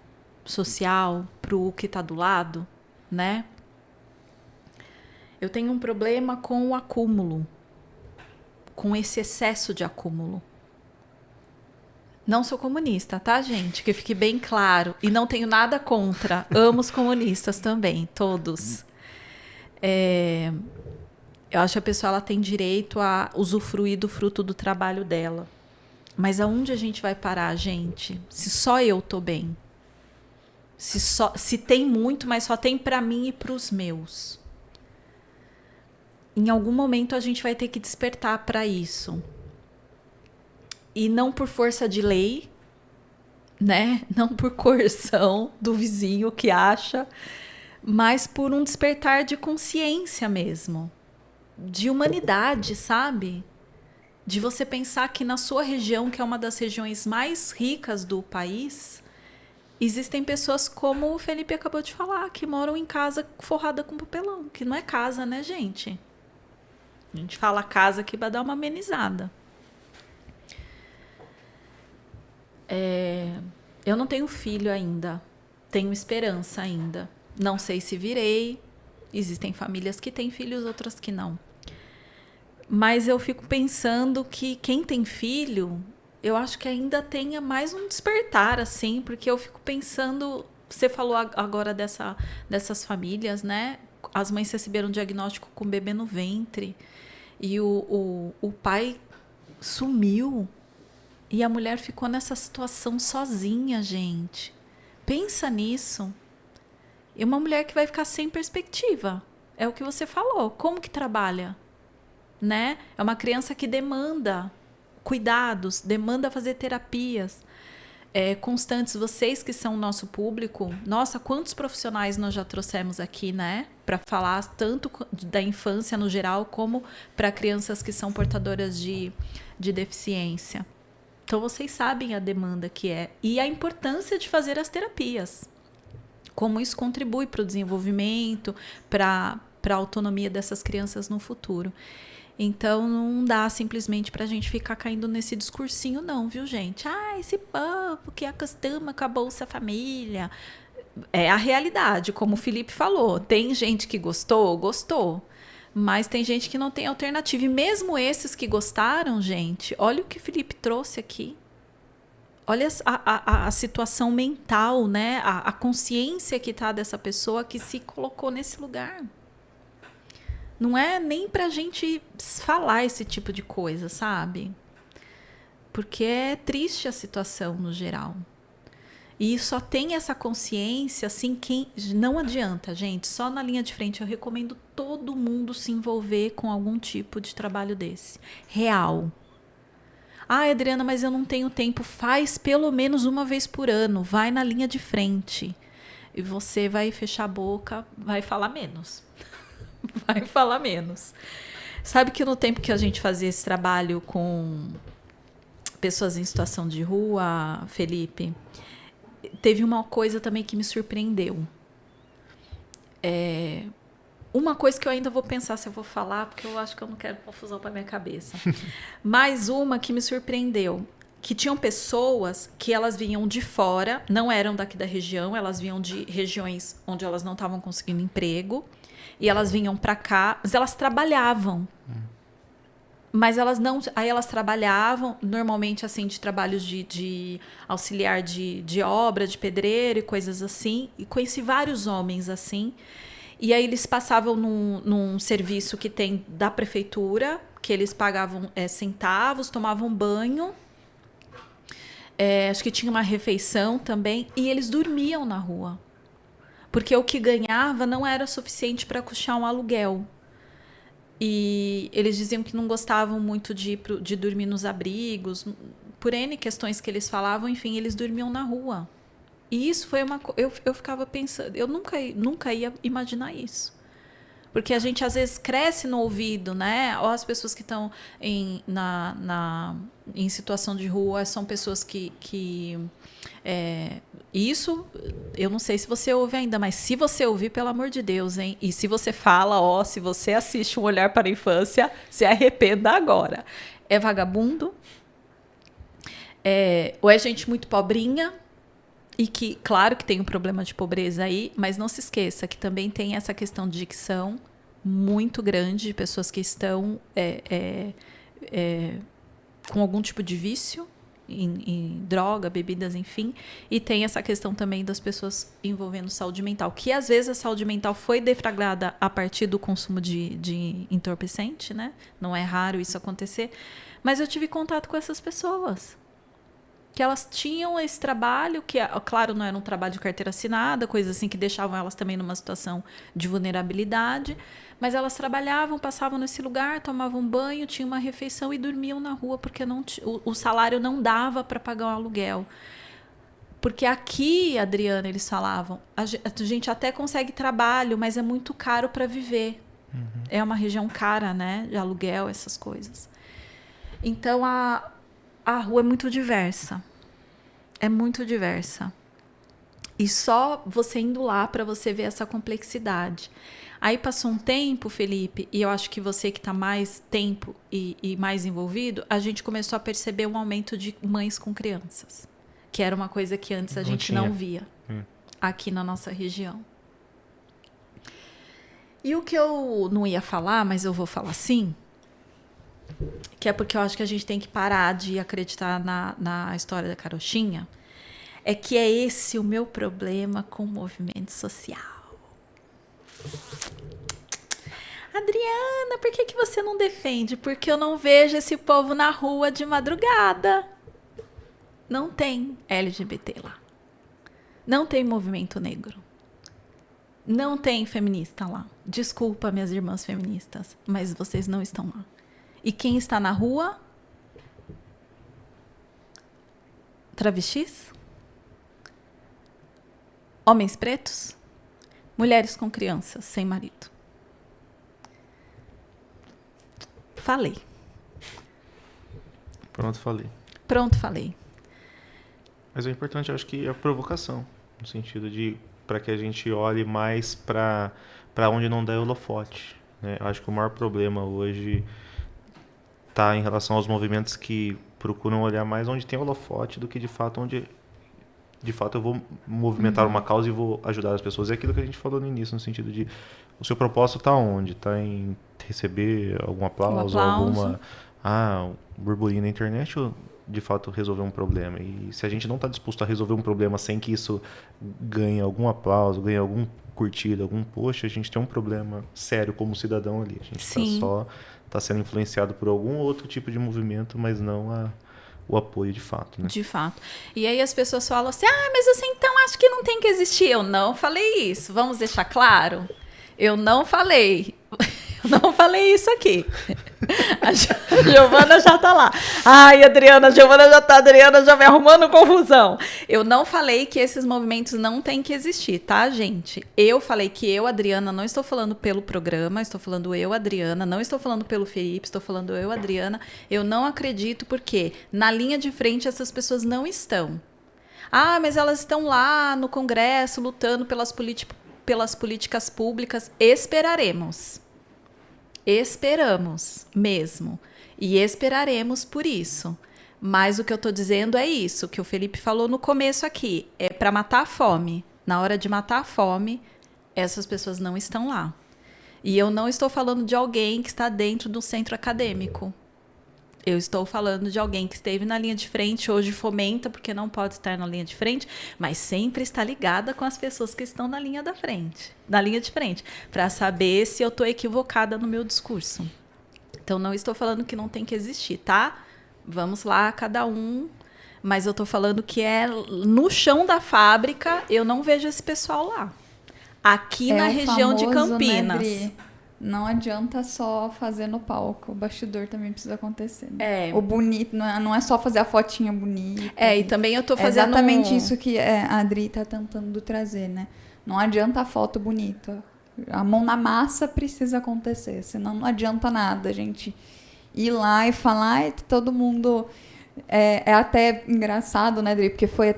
social, para o que está do lado, né? Eu tenho um problema com o acúmulo, com esse excesso de acúmulo. Não sou comunista, tá, gente? Que fique bem claro. E não tenho nada contra. Amo os comunistas também, todos. Eu acho que a pessoa ela tem direito a usufruir do fruto do trabalho dela. Mas aonde a gente vai parar, gente? Se só eu tô bem. Se tem muito, mas só tem para mim e para os meus. Em algum momento a gente vai ter que despertar para isso. E não por força de lei, né? Não por coerção do vizinho que acha, mas por um despertar de consciência mesmo. De humanidade, sabe? De você pensar que na sua região, que é uma das regiões mais ricas do país, existem pessoas como o Felipe acabou de falar, que moram em casa forrada com papelão, que não é casa, né, gente? A gente fala casa aqui para dar uma amenizada. Eu não tenho filho ainda, tenho esperança ainda. Não sei se virei. Existem famílias que têm filhos, outras que não. Mas eu fico pensando que quem tem filho, eu acho que ainda tenha mais um despertar, assim, porque eu fico pensando, você falou agora dessas famílias, né? As mães receberam um diagnóstico com o bebê no ventre e o pai sumiu. E a mulher ficou nessa situação sozinha, gente. Pensa nisso. E uma mulher que vai ficar sem perspectiva. É o que você falou. Como que trabalha? Né? É uma criança que demanda cuidados, demanda fazer terapias constantes. Vocês que são o nosso público, nossa, quantos profissionais nós já trouxemos aqui, né? Para falar tanto da infância no geral, como para crianças que são portadoras de deficiência. Então, vocês sabem a demanda que é e a importância de fazer as terapias. Como isso contribui para o desenvolvimento, para a autonomia dessas crianças no futuro. Então, não dá simplesmente pra gente ficar caindo nesse discursinho, não, viu, gente? Esse povo que acostuma com a Bolsa Família. É a realidade, como o Felipe falou. Tem gente que gostou. Mas tem gente que não tem alternativa. E mesmo esses que gostaram, gente, olha o que o Felipe trouxe aqui. Olha a situação mental, né? A consciência que tá dessa pessoa que se colocou nesse lugar. Não é nem pra gente falar esse tipo de coisa, sabe? Porque é triste a situação no geral. E só tem essa consciência, assim, quem não adianta, gente. Só na linha de frente eu recomendo todo mundo se envolver com algum tipo de trabalho desse. Real. Adriana, mas eu não tenho tempo. Faz pelo menos uma vez por ano. Vai na linha de frente. E você vai fechar a boca, vai falar menos. Vai falar menos. Sabe que no tempo que a gente fazia esse trabalho com pessoas em situação de rua, Felipe, teve uma coisa também que me surpreendeu. Uma coisa que eu ainda vou pensar se eu vou falar, porque eu acho que eu não quero confusão para minha cabeça. Mas uma que me surpreendeu, que tinham pessoas que elas vinham de fora, não eram daqui da região, elas vinham de regiões onde elas não estavam conseguindo emprego, e elas vinham para cá, mas elas trabalhavam. Mas elas não... Aí elas trabalhavam, normalmente, assim, de trabalhos de auxiliar de obra, de pedreiro e coisas assim. E conheci vários homens assim. E aí eles passavam num serviço que tem da prefeitura, que eles pagavam centavos, tomavam banho. Acho que tinha uma refeição também. E eles dormiam na rua. Porque o que ganhava não era suficiente para custear um aluguel. E eles diziam que não gostavam muito de dormir nos abrigos. Por N questões que eles falavam, enfim, eles dormiam na rua. E isso foi uma coisa... Eu ficava pensando... Eu nunca ia imaginar isso. Porque a gente, às vezes, cresce no ouvido, né? Ou as pessoas que estão em situação de rua são pessoas que isso, eu não sei se você ouve ainda, mas se você ouvir, pelo amor de Deus, hein? E se você fala, se você assiste Um Olhar para a Infância, se arrependa agora. É vagabundo, ou é gente muito pobrinha, e que, claro que tem um problema de pobreza aí, mas não se esqueça que também tem essa questão de dicção muito grande de pessoas que estão com algum tipo de vício, em droga, bebidas, enfim. E tem essa questão também das pessoas envolvendo saúde mental, que às vezes a saúde mental foi deflagrada a partir do consumo de entorpecente, né? Não é raro isso acontecer. Mas eu tive contato com essas pessoas. Que elas tinham esse trabalho, que, claro, não era um trabalho de carteira assinada, coisas assim que deixavam elas também numa situação de vulnerabilidade, mas elas trabalhavam, passavam nesse lugar, tomavam banho, tinham uma refeição e dormiam na rua, porque o salário não dava para pagar o aluguel. Porque aqui, Adriana, eles falavam, a gente até consegue trabalho, mas é muito caro para viver. Uhum. É uma região cara, né, de aluguel, essas coisas. Então, a rua é muito diversa. É muito diversa. E só você indo lá para você ver essa complexidade. Aí passou um tempo, Felipe, e eu acho que você que está mais tempo e mais envolvido, a gente começou a perceber um aumento de mães com crianças. Que era uma coisa que antes a gente não via aqui na nossa região. E o que eu não ia falar, mas eu vou falar sim, que é porque eu acho que a gente tem que parar de acreditar na história da carochinha, é que é esse o meu problema com o movimento social. Adriana, por que você não defende? Porque eu não vejo esse povo na rua de madrugada. Não tem LGBT lá. Não tem movimento negro. Não tem feminista lá. Desculpa, minhas irmãs feministas, mas vocês não estão lá. E quem está na rua? Travestis? Homens pretos? Mulheres com crianças, sem marido. Falei. Pronto, falei. Pronto, falei. Mas o importante, eu acho que é a provocação. No sentido de, para que a gente olhe mais para onde não dá holofote, né? Eu acho que o maior problema hoje está em relação aos movimentos que procuram olhar mais onde tem holofote do que de fato onde de fato eu vou movimentar uma causa e vou ajudar as pessoas. É aquilo que a gente falou no início, no sentido de o seu propósito está onde? Está em receber algum aplauso, alguma burburinho na internet ou de fato resolver um problema? E se a gente não está disposto a resolver um problema sem que isso ganhe algum aplauso, ganhe algum curtida, algum post, a gente tem um problema sério como cidadão ali. A gente está sendo influenciado por algum outro tipo de movimento, mas não o apoio de fato, né? De fato. E aí as pessoas falam assim, mas você então acha que não tem que existir? Eu não falei isso. Vamos deixar claro? Eu não falei. Eu não falei isso aqui. A Giovana já tá lá. Ai, Adriana já me arrumando confusão. Eu não falei que esses movimentos não têm que existir, tá, gente? Eu falei que eu, Adriana, não estou falando pelo programa, estou falando eu, Adriana, não estou falando pelo Felipe, estou falando eu, Adriana. Eu não acredito porque na linha de frente essas pessoas não estão. Mas elas estão lá no Congresso lutando pelas políticas públicas. Esperaremos mesmo. E esperaremos por isso. Mas o que eu estou dizendo é isso, que o Felipe falou no começo aqui. É para matar a fome. Na hora de matar a fome, essas pessoas não estão lá. E eu não estou falando de alguém que está dentro do centro acadêmico. Eu estou falando de alguém que esteve na linha de frente, hoje fomenta, porque não pode estar na linha de frente, mas sempre está ligada com as pessoas que estão na linha de frente, para saber se eu estou equivocada no meu discurso. Então, não estou falando que não tem que existir, tá? Vamos lá, cada um. Mas eu estou falando que é no chão da fábrica, eu não vejo esse pessoal lá. Aqui na região de Campinas. Né, Dri? Não adianta só fazer no palco. O bastidor também precisa acontecer. Né? O bonito, não é só fazer a fotinha bonita. E também eu tô fazendo... É exatamente isso que a Adri tá tentando trazer, né? Não adianta a foto bonita. A mão na massa precisa acontecer. Senão não adianta nada, gente. Ir lá e falar, todo mundo... É até engraçado, né, Adri? Porque foi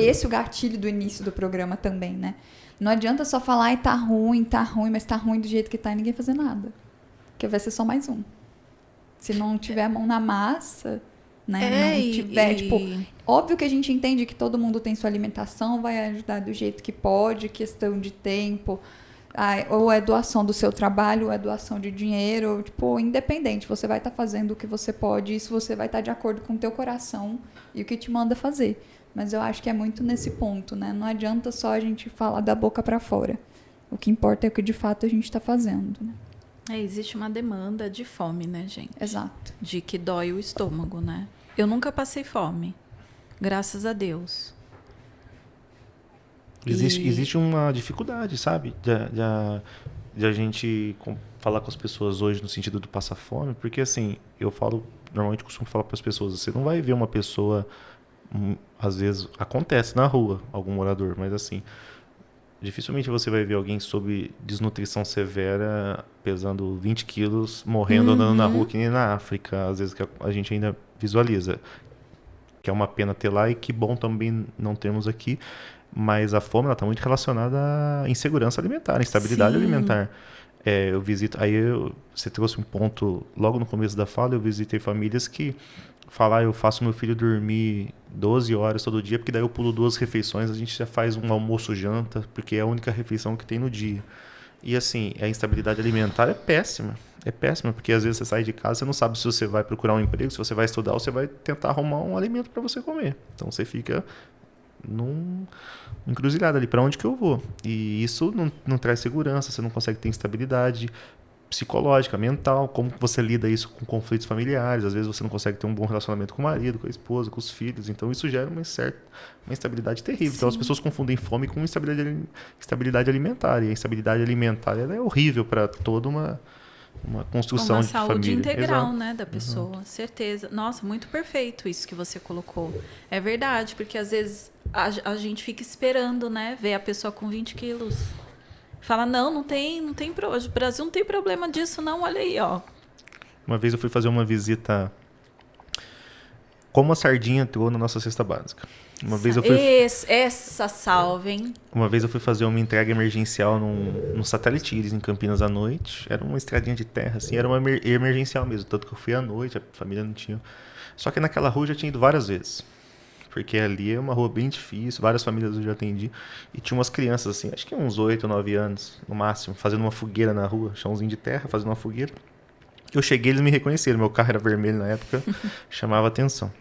esse o gatilho do início do programa também, né? Não adianta só falar tá ruim, mas tá ruim do jeito que tá e ninguém fazer nada. Porque vai ser só mais um. Se não tiver a mão na massa, né? Não tiver, óbvio que a gente entende que todo mundo tem sua alimentação, vai ajudar do jeito que pode, questão de tempo, ou é doação do seu trabalho, ou é doação de dinheiro, independente, você vai estar fazendo o que você pode, isso você vai estar de acordo com o teu coração e o que te manda fazer. Mas eu acho que é muito nesse ponto, né? Não adianta só a gente falar da boca para fora. O que importa é o que de fato a gente está fazendo, né? Existe uma demanda de fome, né, gente? Exato. De que dói o estômago, né? Eu nunca passei fome, graças a Deus. Existe uma dificuldade, sabe? De a gente falar com as pessoas hoje no sentido do passar fome, porque assim, normalmente costumo falar para as pessoas, você não vai ver uma pessoa... Às vezes acontece na rua, algum morador, mas assim, dificilmente você vai ver alguém sob desnutrição severa, pesando 20 quilos, morrendo, andando na rua, que nem na África, às vezes que a gente ainda visualiza. Que é uma pena ter lá e que bom também não termos aqui, mas a fome está muito relacionada à insegurança alimentar, à instabilidade alimentar. Você trouxe um ponto logo no começo da fala, eu visitei famílias que falar, eu faço meu filho dormir 12 horas todo dia, porque daí eu pulo 2 refeições, a gente já faz um almoço-janta, porque é a única refeição que tem no dia. E assim, a instabilidade alimentar é péssima, porque às vezes você sai de casa, você não sabe se você vai procurar um emprego, se você vai estudar, ou você vai tentar arrumar um alimento para você comer. Então você fica encruzilhada ali, para onde que eu vou? E isso não traz segurança, você não consegue ter estabilidade psicológica, mental, como você lida isso com conflitos familiares, às vezes você não consegue ter um bom relacionamento com o marido, com a esposa, com os filhos, então isso gera uma instabilidade terrível. Sim. Então as pessoas confundem fome com instabilidade alimentar, e a instabilidade alimentar ela é horrível para toda uma construção de família. Uma saúde integral, Exato. Né, da pessoa, Exato. Certeza. Nossa, muito perfeito isso que você colocou. É verdade, porque às vezes a gente fica esperando, né, ver a pessoa com 20 quilos. Fala, não tem problema. O Brasil não tem problema disso, não. Olha aí, ó. Uma vez eu fui fazer uma visita como a sardinha entrou na nossa cesta básica. Uma vez eu fui... Essa salve, hein? Uma vez eu fui fazer uma entrega emergencial num Satélite Íris, em Campinas, à noite. Era uma estradinha de terra, assim, era uma emergencial mesmo. Tanto que eu fui à noite, a família não tinha. Só que naquela rua eu já tinha ido várias vezes. Porque ali é uma rua bem difícil, várias famílias eu já atendi. E tinha umas crianças, assim, acho que uns 8 ou 9 anos, no máximo, fazendo uma fogueira na rua, chãozinho de terra, fazendo uma fogueira. Eu cheguei, eles me reconheceram, meu carro era vermelho na época, chamava atenção.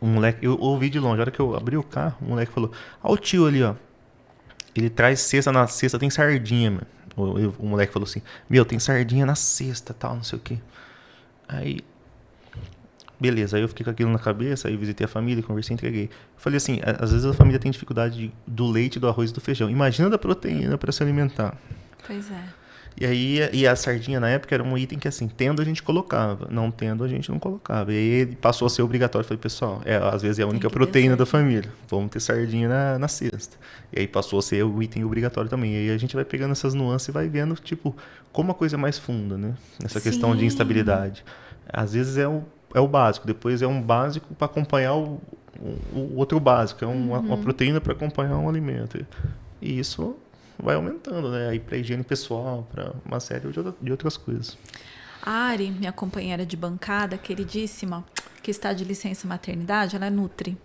Um moleque, eu ouvi de longe, a hora que eu abri o carro, o moleque falou, ó o tio ali, ó. Ele traz cesta, na cesta tem sardinha, mano. O moleque falou assim, tem sardinha na cesta, tal, não sei o quê. Aí, beleza, aí eu fiquei com aquilo na cabeça, aí visitei a família, conversei, entreguei. Falei assim, às vezes a família tem dificuldade do leite, do arroz e do feijão. Imagina da proteína para se alimentar. Pois é. E aí, a sardinha na época era um item que assim, tendo a gente colocava, não tendo a gente não colocava. E aí ele passou a ser obrigatório. Falei, pessoal, às vezes é a única proteína da família. Vamos ter sardinha na cesta. E aí passou a ser o item obrigatório também. E aí a gente vai pegando essas nuances e vai vendo, tipo, como a coisa é mais funda, né? Nessa questão de instabilidade. Às vezes é o básico, depois é um básico para acompanhar o outro básico. É uma proteína para acompanhar um alimento. E isso vai aumentando, né? Aí para higiene pessoal, para uma série de outras coisas. A Ari, minha companheira de bancada, queridíssima, que está de licença maternidade, ela é nutri.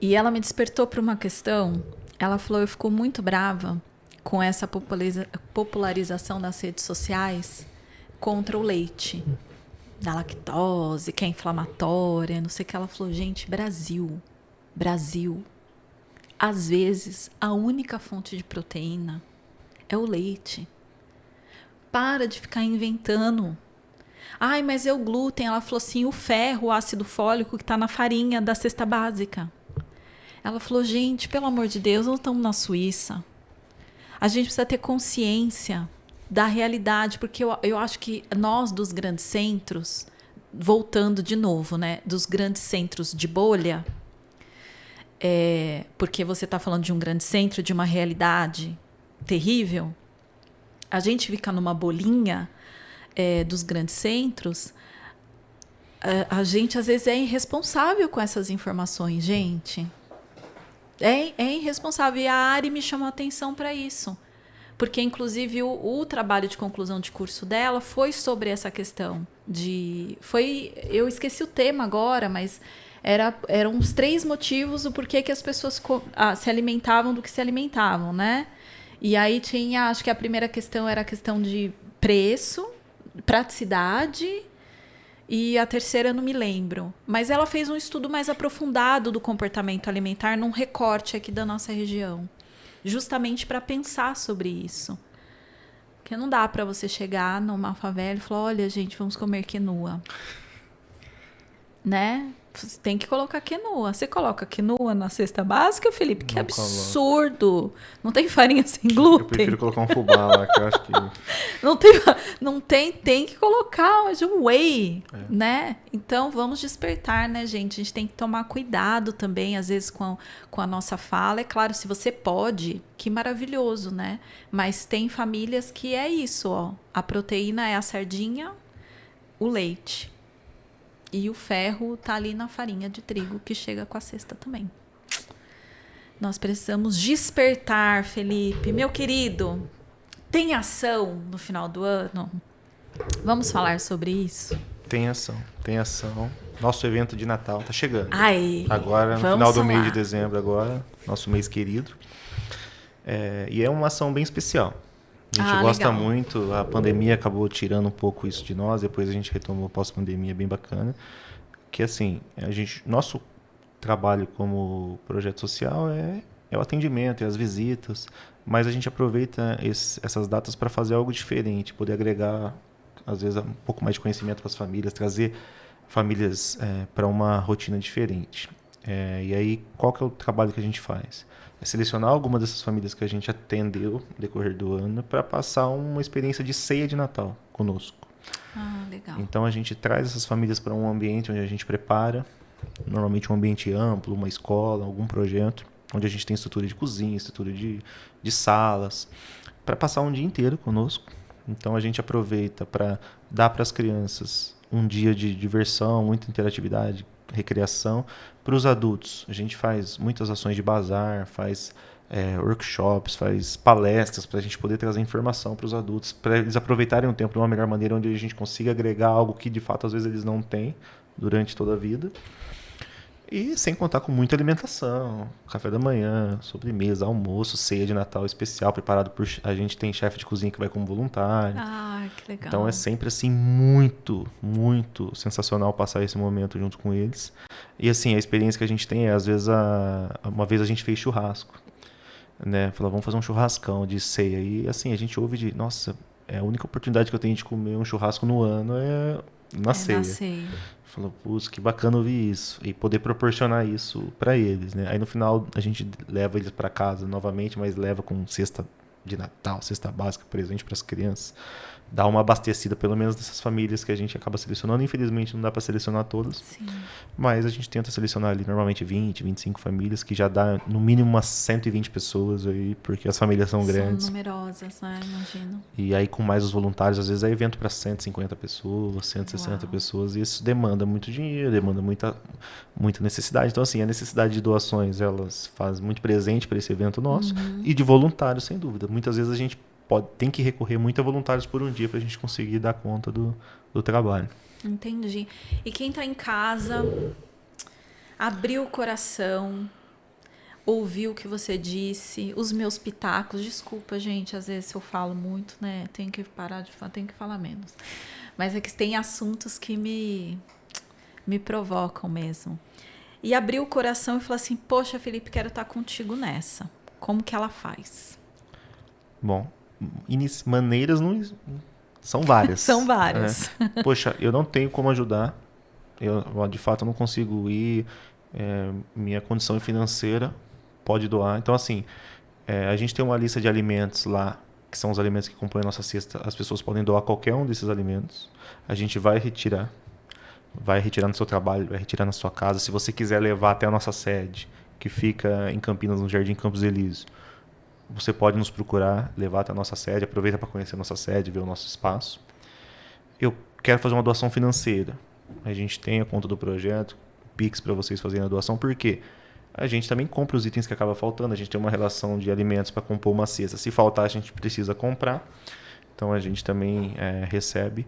E ela me despertou para uma questão. Ela falou, eu fico muito brava com essa popularização das redes sociais contra o leite, da lactose, que é inflamatória, não sei o que. Ela falou, gente, Brasil, às vezes a única fonte de proteína é o leite. Para de ficar inventando. Ai, mas é o glúten. Ela falou assim, o ferro, o ácido fólico que está na farinha da cesta básica. Ela falou, gente, pelo amor de Deus, nós estamos na Suíça. A gente precisa ter consciência da realidade, porque eu acho que nós dos grandes centros, voltando de novo, né, dos grandes centros de bolha, porque você está falando de um grande centro, de uma realidade terrível, a gente fica numa bolinha dos grandes centros, a gente às vezes é irresponsável com essas informações, gente. É irresponsável. E a Ari me chamou a atenção para isso. Porque, inclusive, o trabalho de conclusão de curso dela foi sobre essa questão eu esqueci o tema agora, mas eram uns 3 motivos do porquê que as pessoas se alimentavam do que se alimentavam, né? E aí tinha, acho que a primeira questão era a questão de preço, praticidade, e a terceira eu não me lembro. Mas ela fez um estudo mais aprofundado do comportamento alimentar num recorte aqui da nossa região. Justamente para pensar sobre isso. Porque não dá para você chegar numa favela e falar, olha, gente, vamos comer quinoa. Né? Você tem que colocar quinoa. Você coloca quinoa na cesta básica, Felipe? Que absurdo! Não tem farinha sem glúten. Eu prefiro colocar um fubá lá, que eu acho que... Tem que colocar um whey, né? Então, vamos despertar, né, gente? A gente tem que tomar cuidado também, às vezes, com a nossa fala. É claro, se você pode, que maravilhoso, né? Mas tem famílias que é isso, ó. A proteína é a sardinha, o leite. E o ferro tá ali na farinha de trigo, que chega com a cesta também. Nós precisamos despertar, Felipe. Meu querido, tem ação no final do ano? Vamos falar sobre isso? Tem ação. Nosso evento de Natal tá chegando. Agora, no final do mês de dezembro, nosso mês querido. E é uma ação bem especial. A gente gosta muito, a pandemia acabou tirando um pouco isso de nós, depois a gente retomou pós-pandemia, bem bacana. Que assim, nosso trabalho como projeto social é o atendimento, é as visitas, mas a gente aproveita essas datas para fazer algo diferente, poder agregar, às vezes, um pouco mais de conhecimento para as famílias, trazer famílias para uma rotina diferente. E aí, qual que é o trabalho que a gente faz? É selecionar alguma dessas famílias que a gente atendeu no decorrer do ano para passar uma experiência de ceia de Natal conosco. Legal. Então a gente traz essas famílias para um ambiente onde a gente prepara, normalmente um ambiente amplo, uma escola, algum projeto, onde a gente tem estrutura de cozinha, estrutura de salas, para passar um dia inteiro conosco. Então a gente aproveita para dar para as crianças um dia de diversão, muita interatividade, recreação. Para os adultos, a gente faz muitas ações de bazar, faz workshops, faz palestras para a gente poder trazer informação para os adultos, para eles aproveitarem o tempo de uma melhor maneira, onde a gente consiga agregar algo que de fato às vezes eles não têm durante toda a vida. E sem contar com muita alimentação, café da manhã, sobremesa, almoço, ceia de Natal especial, preparado por... A gente tem chefe de cozinha que vai como voluntário. Ah, que legal. Então é sempre assim muito, muito sensacional passar esse momento junto com eles. E assim, a experiência que a gente tem é, às vezes, uma vez a gente fez churrasco, né? Falou, vamos fazer um churrascão de ceia. E assim, a gente ouve nossa, a única oportunidade que eu tenho de comer um churrasco no ano é na ceia. Na ceia. Falou, putz, que bacana ouvir isso e poder proporcionar isso para eles, né? Aí no final a gente leva eles para casa novamente, mas leva com cesta de Natal, cesta básica, presente para as crianças. Dá uma abastecida, pelo menos dessas famílias que a gente acaba selecionando. Infelizmente não dá para selecionar todas, Sim. mas a gente tenta selecionar ali normalmente 20, 25 famílias, que já dá no mínimo umas 120 pessoas aí, porque as famílias são grandes. São numerosas, né? Imagino. E aí com mais os voluntários, às vezes é evento para 150 pessoas, 160 Uau. pessoas, e isso demanda muito dinheiro, demanda muita necessidade. Então assim, a necessidade de doações, elas fazem muito presente para esse evento nosso, e de voluntários, sem dúvida. Muitas vezes a gente tem que recorrer muito a voluntários por um dia para a gente conseguir dar conta do trabalho. Entendi. E quem está em casa, abriu o coração, ouviu o que você disse, os meus pitacos. Desculpa, gente, às vezes eu falo muito, né? Tenho que parar de falar, tenho que falar menos. Mas é que tem assuntos que me provocam mesmo. E abriu o coração e falou assim, poxa, Felipe, quero estar contigo nessa. Como que ela faz? Bom, maneiras não... são várias. São várias. Né? Poxa, eu não tenho como ajudar. Eu, de fato, não consigo ir. Minha condição financeira pode doar. Então, assim, a gente tem uma lista de alimentos lá, que são os alimentos que compõem a nossa cesta. As pessoas podem doar qualquer um desses alimentos. A gente vai retirar no seu trabalho, vai retirar na sua casa. Se você quiser levar até a nossa sede, que fica em Campinas, no Jardim Campos Elísio, você pode nos procurar, levar até a nossa sede, aproveita para conhecer a nossa sede, ver o nosso espaço. Eu quero fazer uma doação financeira. A gente tem a conta do projeto, Pix para vocês fazerem a doação, porque a gente também compra os itens que acaba faltando, a gente tem uma relação de alimentos para compor uma cesta. Se faltar, a gente precisa comprar. Então a gente também recebe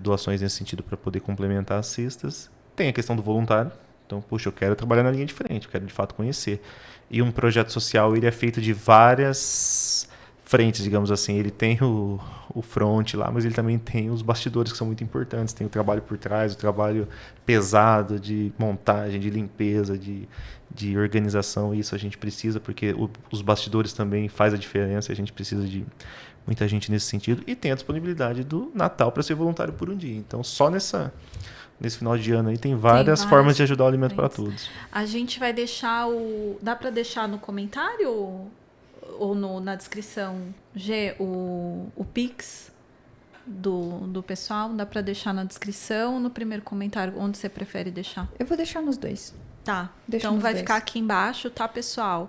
doações nesse sentido para poder complementar as cestas. Tem a questão do voluntário. Então, puxa, eu quero trabalhar na linha de frente, eu quero de fato conhecer. E um projeto social, ele é feito de várias frentes, digamos assim. Ele tem o front lá, mas ele também tem os bastidores que são muito importantes. Tem o trabalho por trás, o trabalho pesado de montagem, de limpeza, de organização. Isso a gente precisa, porque os bastidores também faz a diferença. A gente precisa de muita gente nesse sentido. E tem a disponibilidade do Natal para ser voluntário por um dia. Então, só nesse final de ano aí tem várias formas de ajudar o alimento para todos. A gente vai deixar dá para deixar no comentário ou na descrição, o Pix do pessoal? Dá para deixar na descrição ou no primeiro comentário? Onde você prefere deixar? Eu vou deixar nos dois. Tá. Deixa então nos vai dois. ficar aqui embaixo, tá, pessoal?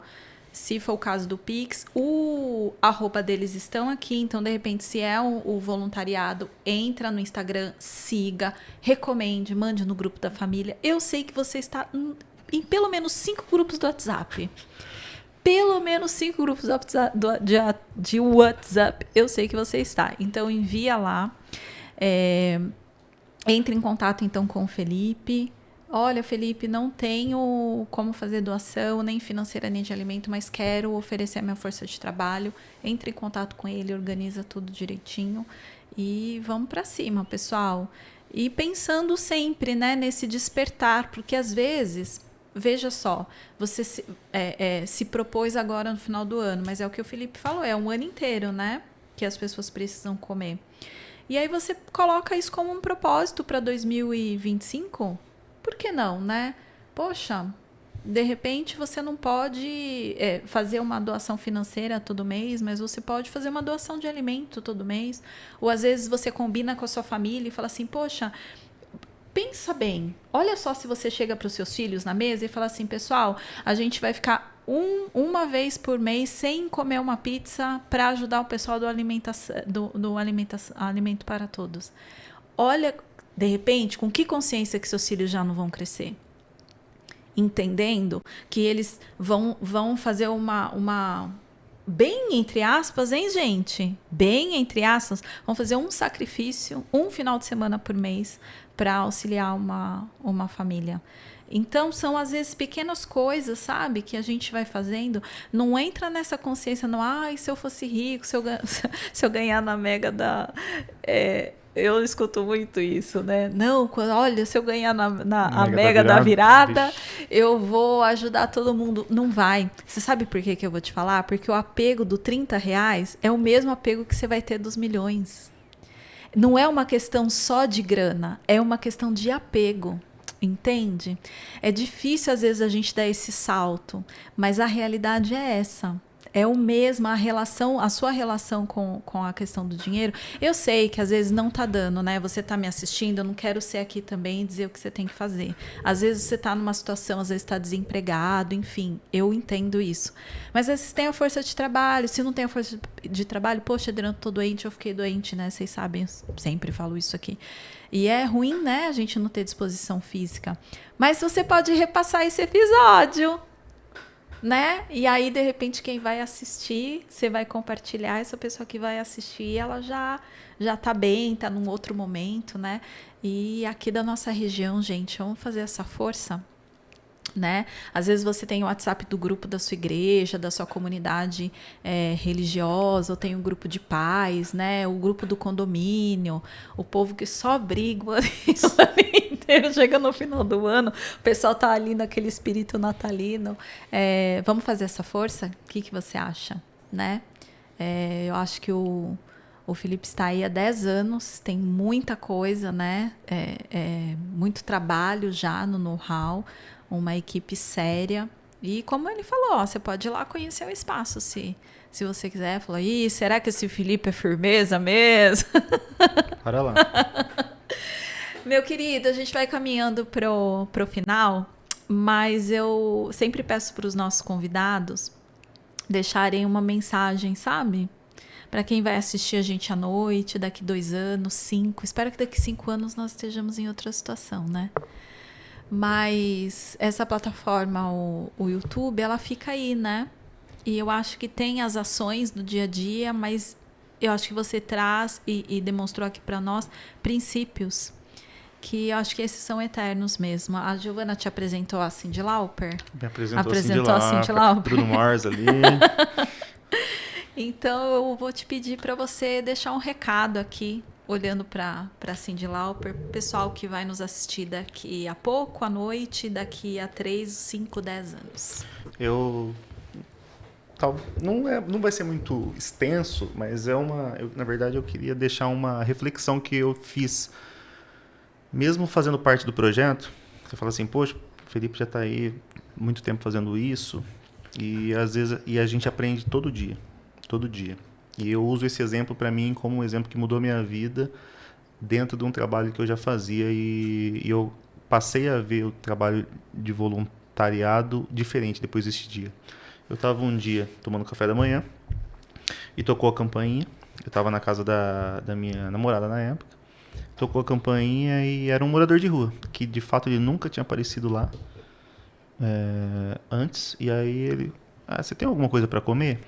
Se for o caso do Pix, o arroba deles estão aqui, então de repente se é o voluntariado, entra no Instagram, siga, recomende, mande no grupo da família. Eu sei que você está em pelo menos 5 grupos do WhatsApp. Pelo menos 5 grupos de WhatsApp, eu sei que você está. Então envia lá, entre em contato então com o Felipe. Olha, Felipe, não tenho como fazer doação, nem financeira, nem de alimento, mas quero oferecer a minha força de trabalho. Entre em contato com ele, organiza tudo direitinho e vamos para cima, pessoal. E pensando sempre, né, nesse despertar, porque às vezes, veja só, você se propôs agora no final do ano, mas é o que o Felipe falou, é um ano inteiro, né, que as pessoas precisam comer. E aí você coloca isso como um propósito para 2025? Por que não, né? Poxa, de repente você não pode fazer uma doação financeira todo mês, mas você pode fazer uma doação de alimento todo mês. Ou às vezes você combina com a sua família e fala assim, poxa, pensa bem. Olha só se você chega para os seus filhos na mesa e fala assim, pessoal, a gente vai ficar uma vez por mês sem comer uma pizza para ajudar o pessoal do Alimento para Todos. Olha, De repente, com que consciência que seus filhos já não vão crescer? Entendendo que eles vão fazer uma bem entre aspas, hein, gente? Bem entre aspas, vão fazer um sacrifício, um final de semana por mês para auxiliar uma família. Então, são às vezes pequenas coisas, sabe, que a gente vai fazendo. Não entra nessa consciência, não, se eu fosse rico, se eu ganhar na Mega da... eu escuto muito isso, né? Não, olha, se eu ganhar a Mega da virada, eu vou ajudar todo mundo. Não vai. Você sabe por que eu vou te falar? Porque o apego do R$30 é o mesmo apego que você vai ter dos milhões. Não é uma questão só de grana, é uma questão de apego. Entende? É difícil às vezes a gente dar esse salto, mas a realidade é essa. É o mesmo, a sua relação com a questão do dinheiro. Eu sei que às vezes não tá dando, né? Você tá me assistindo, eu não quero ser aqui também e dizer o que você tem que fazer. Às vezes você tá numa situação, às vezes tá desempregado, enfim, eu entendo isso. Mas às vezes tem a força de trabalho, se não tem a força de trabalho, poxa, Adriano, tô doente, eu fiquei doente, né? Vocês sabem, eu sempre falo isso aqui. E é ruim, né, a gente não ter disposição física. Mas você pode repassar esse episódio, né? E aí, de repente, quem vai assistir, você vai compartilhar, essa pessoa que vai assistir, ela já tá bem, tá num outro momento, né? E aqui da nossa região, gente, vamos fazer essa força, né? Às vezes você tem o WhatsApp do grupo da sua igreja, da sua comunidade religiosa, ou tem um grupo de pais, né? O grupo do condomínio, o povo que só briga o ano inteiro, chega no final do ano, o pessoal tá ali naquele espírito natalino. Vamos fazer essa força? O que você acha, né? Eu acho que o Felipe está aí há 10 anos, tem muita coisa, né? Muito trabalho já no know-how, uma equipe séria. E como ele falou, você pode ir lá conhecer o espaço, se você quiser. Falou, será que esse Felipe é firmeza mesmo? Para lá. Meu querido, a gente vai caminhando pro final, mas eu sempre peço para os nossos convidados deixarem uma mensagem, sabe? Para quem vai assistir a gente à noite, daqui 2 anos, 5. Espero que daqui 5 anos nós estejamos em outra situação, né? Mas essa plataforma, o YouTube, ela fica aí, né? E eu acho que tem as ações do dia a dia, mas eu acho que você traz e demonstrou aqui para nós princípios que eu acho que esses são eternos mesmo. A Giovana te apresentou a Cyndi Lauper? Me apresentou a Cyndi Lauper. Bruno Mars ali. Então eu vou te pedir para você deixar um recado aqui, olhando para Cyndi Lauper, pessoal que vai nos assistir daqui a pouco, à noite, daqui a 3, 5, 10 anos. Não vai ser muito extenso, mas na verdade eu queria deixar uma reflexão que eu fiz, mesmo fazendo parte do projeto. Você fala assim, poxa, o Felipe já está aí muito tempo fazendo isso, e às vezes a gente aprende todo dia. E eu uso esse exemplo para mim como um exemplo que mudou minha vida dentro de um trabalho que eu já fazia, e eu passei a ver o trabalho de voluntariado diferente depois desse dia. Eu estava um dia tomando café da manhã e tocou a campainha. Eu estava na casa da minha namorada na época. Tocou a campainha e era um morador de rua, que de fato ele nunca tinha aparecido lá antes. E aí ele, você tem alguma coisa para comer?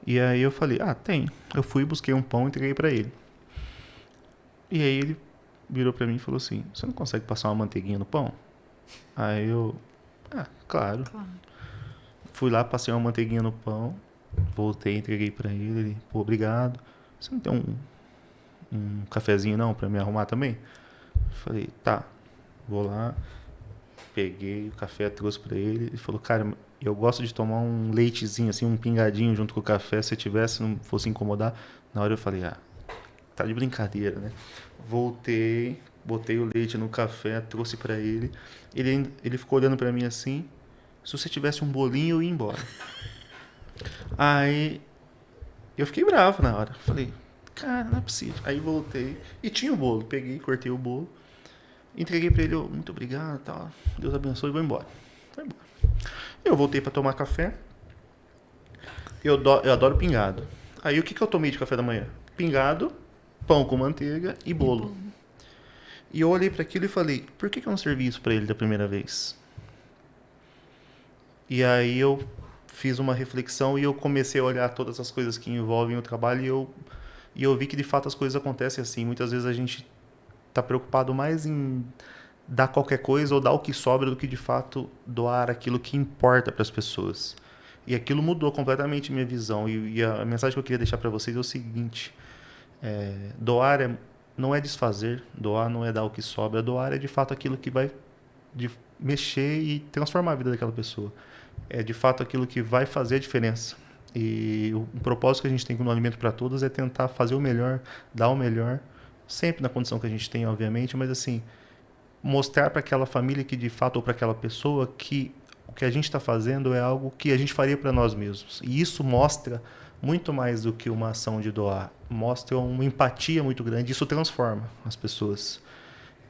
E aí eu falei, tem. Eu fui, busquei um pão e entreguei para ele. E aí ele virou para mim e falou assim, você não consegue passar uma manteiguinha no pão? Aí eu, claro. Fui lá, passei uma manteiguinha no pão, voltei, entreguei para ele. Ele, obrigado. Você não tem um cafezinho não para me arrumar também? Falei, tá, vou lá. Peguei o café, trouxe para ele. Ele falou, cara, eu gosto de tomar um leitezinho, assim, um pingadinho junto com o café. Se tivesse, não fosse incomodar. Na hora eu falei, tá de brincadeira, né? Voltei, botei o leite no café, trouxe para ele. Ele ficou olhando para mim assim. Se você tivesse um bolinho, eu ia embora. Aí eu fiquei bravo na hora. Falei, cara, não é possível. Aí voltei e tinha o bolo. Peguei, cortei o bolo. Entreguei para ele, muito obrigado, tal. Deus abençoe, e vou embora. Eu voltei para tomar café. Eu adoro pingado. Aí o que eu tomei de café da manhã? Pingado, pão com manteiga e bolo. E eu olhei para aquilo e falei, por que eu não servi isso para ele da primeira vez? E aí eu fiz uma reflexão e eu comecei a olhar todas as coisas que envolvem o trabalho e eu vi que de fato as coisas acontecem assim. Muitas vezes a gente está preocupado mais em dar qualquer coisa ou dar o que sobra do que de fato doar aquilo que importa para as pessoas. E aquilo mudou completamente minha visão. E a mensagem que eu queria deixar para vocês é o seguinte: doar não é desfazer, doar não é dar o que sobra, doar é de fato aquilo que vai mexer e transformar a vida daquela pessoa. É de fato aquilo que vai fazer a diferença. E o propósito que a gente tem no Alimento para Todos é tentar fazer o melhor, dar o melhor, sempre na condição que a gente tem, obviamente, mas assim, mostrar para aquela família que de fato, ou para aquela pessoa, que o que a gente está fazendo é algo que a gente faria para nós mesmos. E isso mostra muito mais do que uma ação de doar, mostra uma empatia muito grande, isso transforma as pessoas.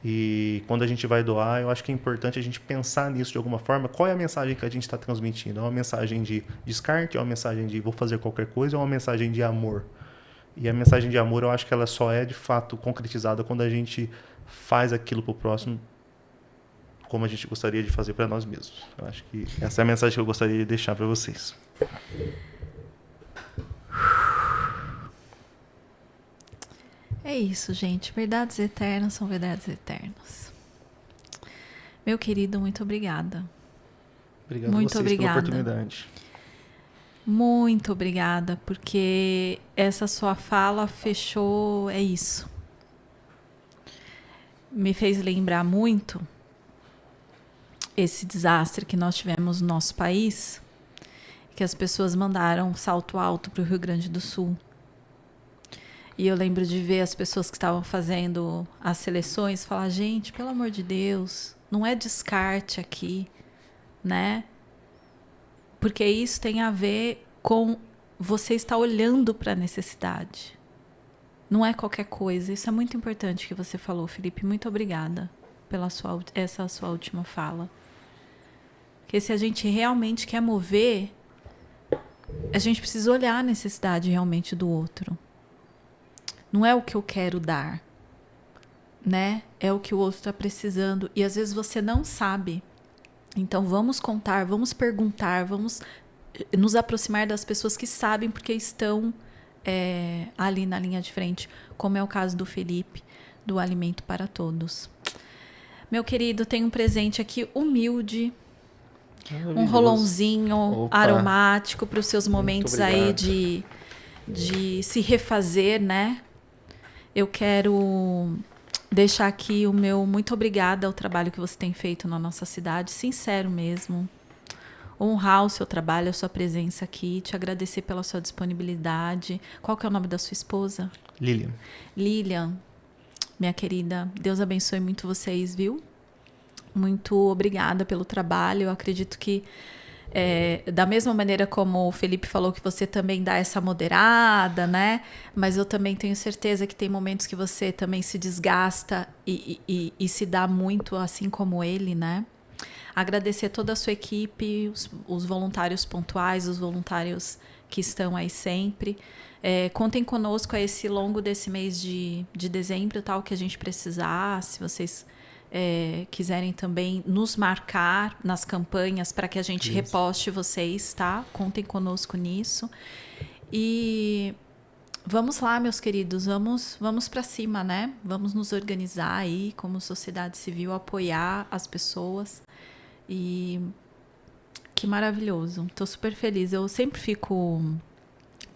E quando a gente vai doar, eu acho que é importante a gente pensar nisso de alguma forma. Qual é a mensagem que a gente está transmitindo? É uma mensagem de descarte? É uma mensagem de vou fazer qualquer coisa? Ou é uma mensagem de amor? E a mensagem de amor, eu acho que ela só é de fato concretizada quando a gente faz aquilo para o próximo como a gente gostaria de fazer para nós mesmos. Eu acho que essa é a mensagem que eu gostaria de deixar para vocês. É isso, gente. Verdades eternas são verdades eternas. Meu querido, muito obrigada. Obrigado muito a vocês obrigada. pela oportunidade. Muito obrigada, porque essa sua fala fechou, é isso. Me fez lembrar muito esse desastre que nós tivemos no nosso país, que as pessoas mandaram um salto alto para o Rio Grande do Sul. E eu lembro de ver as pessoas que estavam fazendo as seleções falar, gente, pelo amor de Deus, não é descarte aqui, né? Porque isso tem a ver com você estar olhando para a necessidade. Não é qualquer coisa. Isso é muito importante que você falou, Felipe. Muito obrigada pela essa sua última fala. Porque se a gente realmente quer mover, a gente precisa olhar a necessidade realmente do outro. Não é o que eu quero dar, né? É o que o outro está precisando. E às vezes você não sabe. Então vamos contar, vamos perguntar, vamos nos aproximar das pessoas que sabem porque estão ali na linha de frente, como é o caso do Felipe, do Alimento para Todos. Meu querido, tem um presente aqui humilde, um rolãozinho aromático para os seus momentos aí de se refazer, né? Eu quero deixar aqui o meu muito obrigada ao trabalho que você tem feito na nossa cidade, sincero mesmo. Honrar o seu trabalho, a sua presença aqui, te agradecer pela sua disponibilidade. Qual que é o nome da sua esposa? Lilian. Lilian, minha querida, Deus abençoe muito vocês, viu? Muito obrigada pelo trabalho. Eu acredito que da mesma maneira como o Felipe falou que você também dá essa moderada, né? Mas eu também tenho certeza que tem momentos que você também se desgasta e se dá muito, assim como ele, né? Agradecer toda a sua equipe, os voluntários pontuais, os voluntários que estão aí sempre. Contem conosco a esse longo desse mês de dezembro, tal, que a gente precisar, se vocês quiserem também nos marcar nas campanhas para que a gente reposte vocês, tá? Contem conosco nisso. E vamos lá, meus queridos, vamos para cima, né? Vamos nos organizar aí como sociedade civil, apoiar as pessoas. E que maravilhoso. Estou super feliz. Eu sempre fico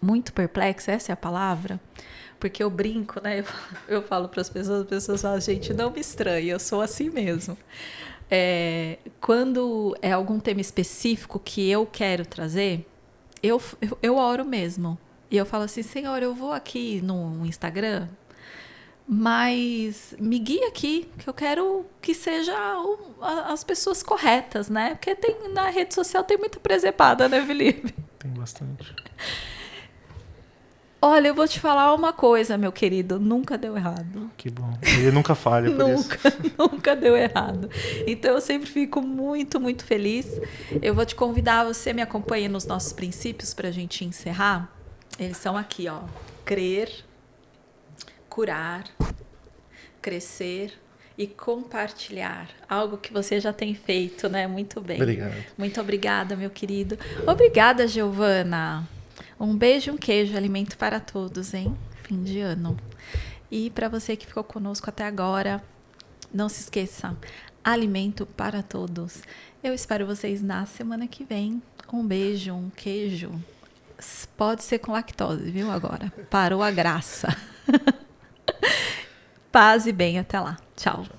muito perplexa, essa é a palavra, porque eu brinco, né? Eu falo para as pessoas falam, gente, não me estranhe, eu sou assim mesmo. Quando é algum tema específico que eu quero trazer, eu oro mesmo. E eu falo assim, Senhor, eu vou aqui no Instagram, mas me guia aqui, que eu quero que seja as pessoas corretas, né? Porque na rede social tem muita presepada, né, Felipe? Tem bastante. Olha, eu vou te falar uma coisa, meu querido, nunca deu errado. Que bom. Ele nunca falha por isso. Nunca deu errado. Então eu sempre fico muito, muito feliz. Eu vou te convidar, você me acompanha nos nossos princípios para a gente encerrar. Eles são aqui, ó. Crer, curar, crescer e compartilhar. Algo que você já tem feito, né? Muito bem. Obrigado. Muito obrigada, meu querido. Obrigada, Giovana. Um beijo e um queijo, alimento para todos, hein? Fim de ano. E para você que ficou conosco até agora, não se esqueça, alimento para todos. Eu espero vocês na semana que vem. Um beijo, um queijo. Pode ser com lactose, viu? Agora. Parou a graça. Paz e bem. Até lá. Tchau.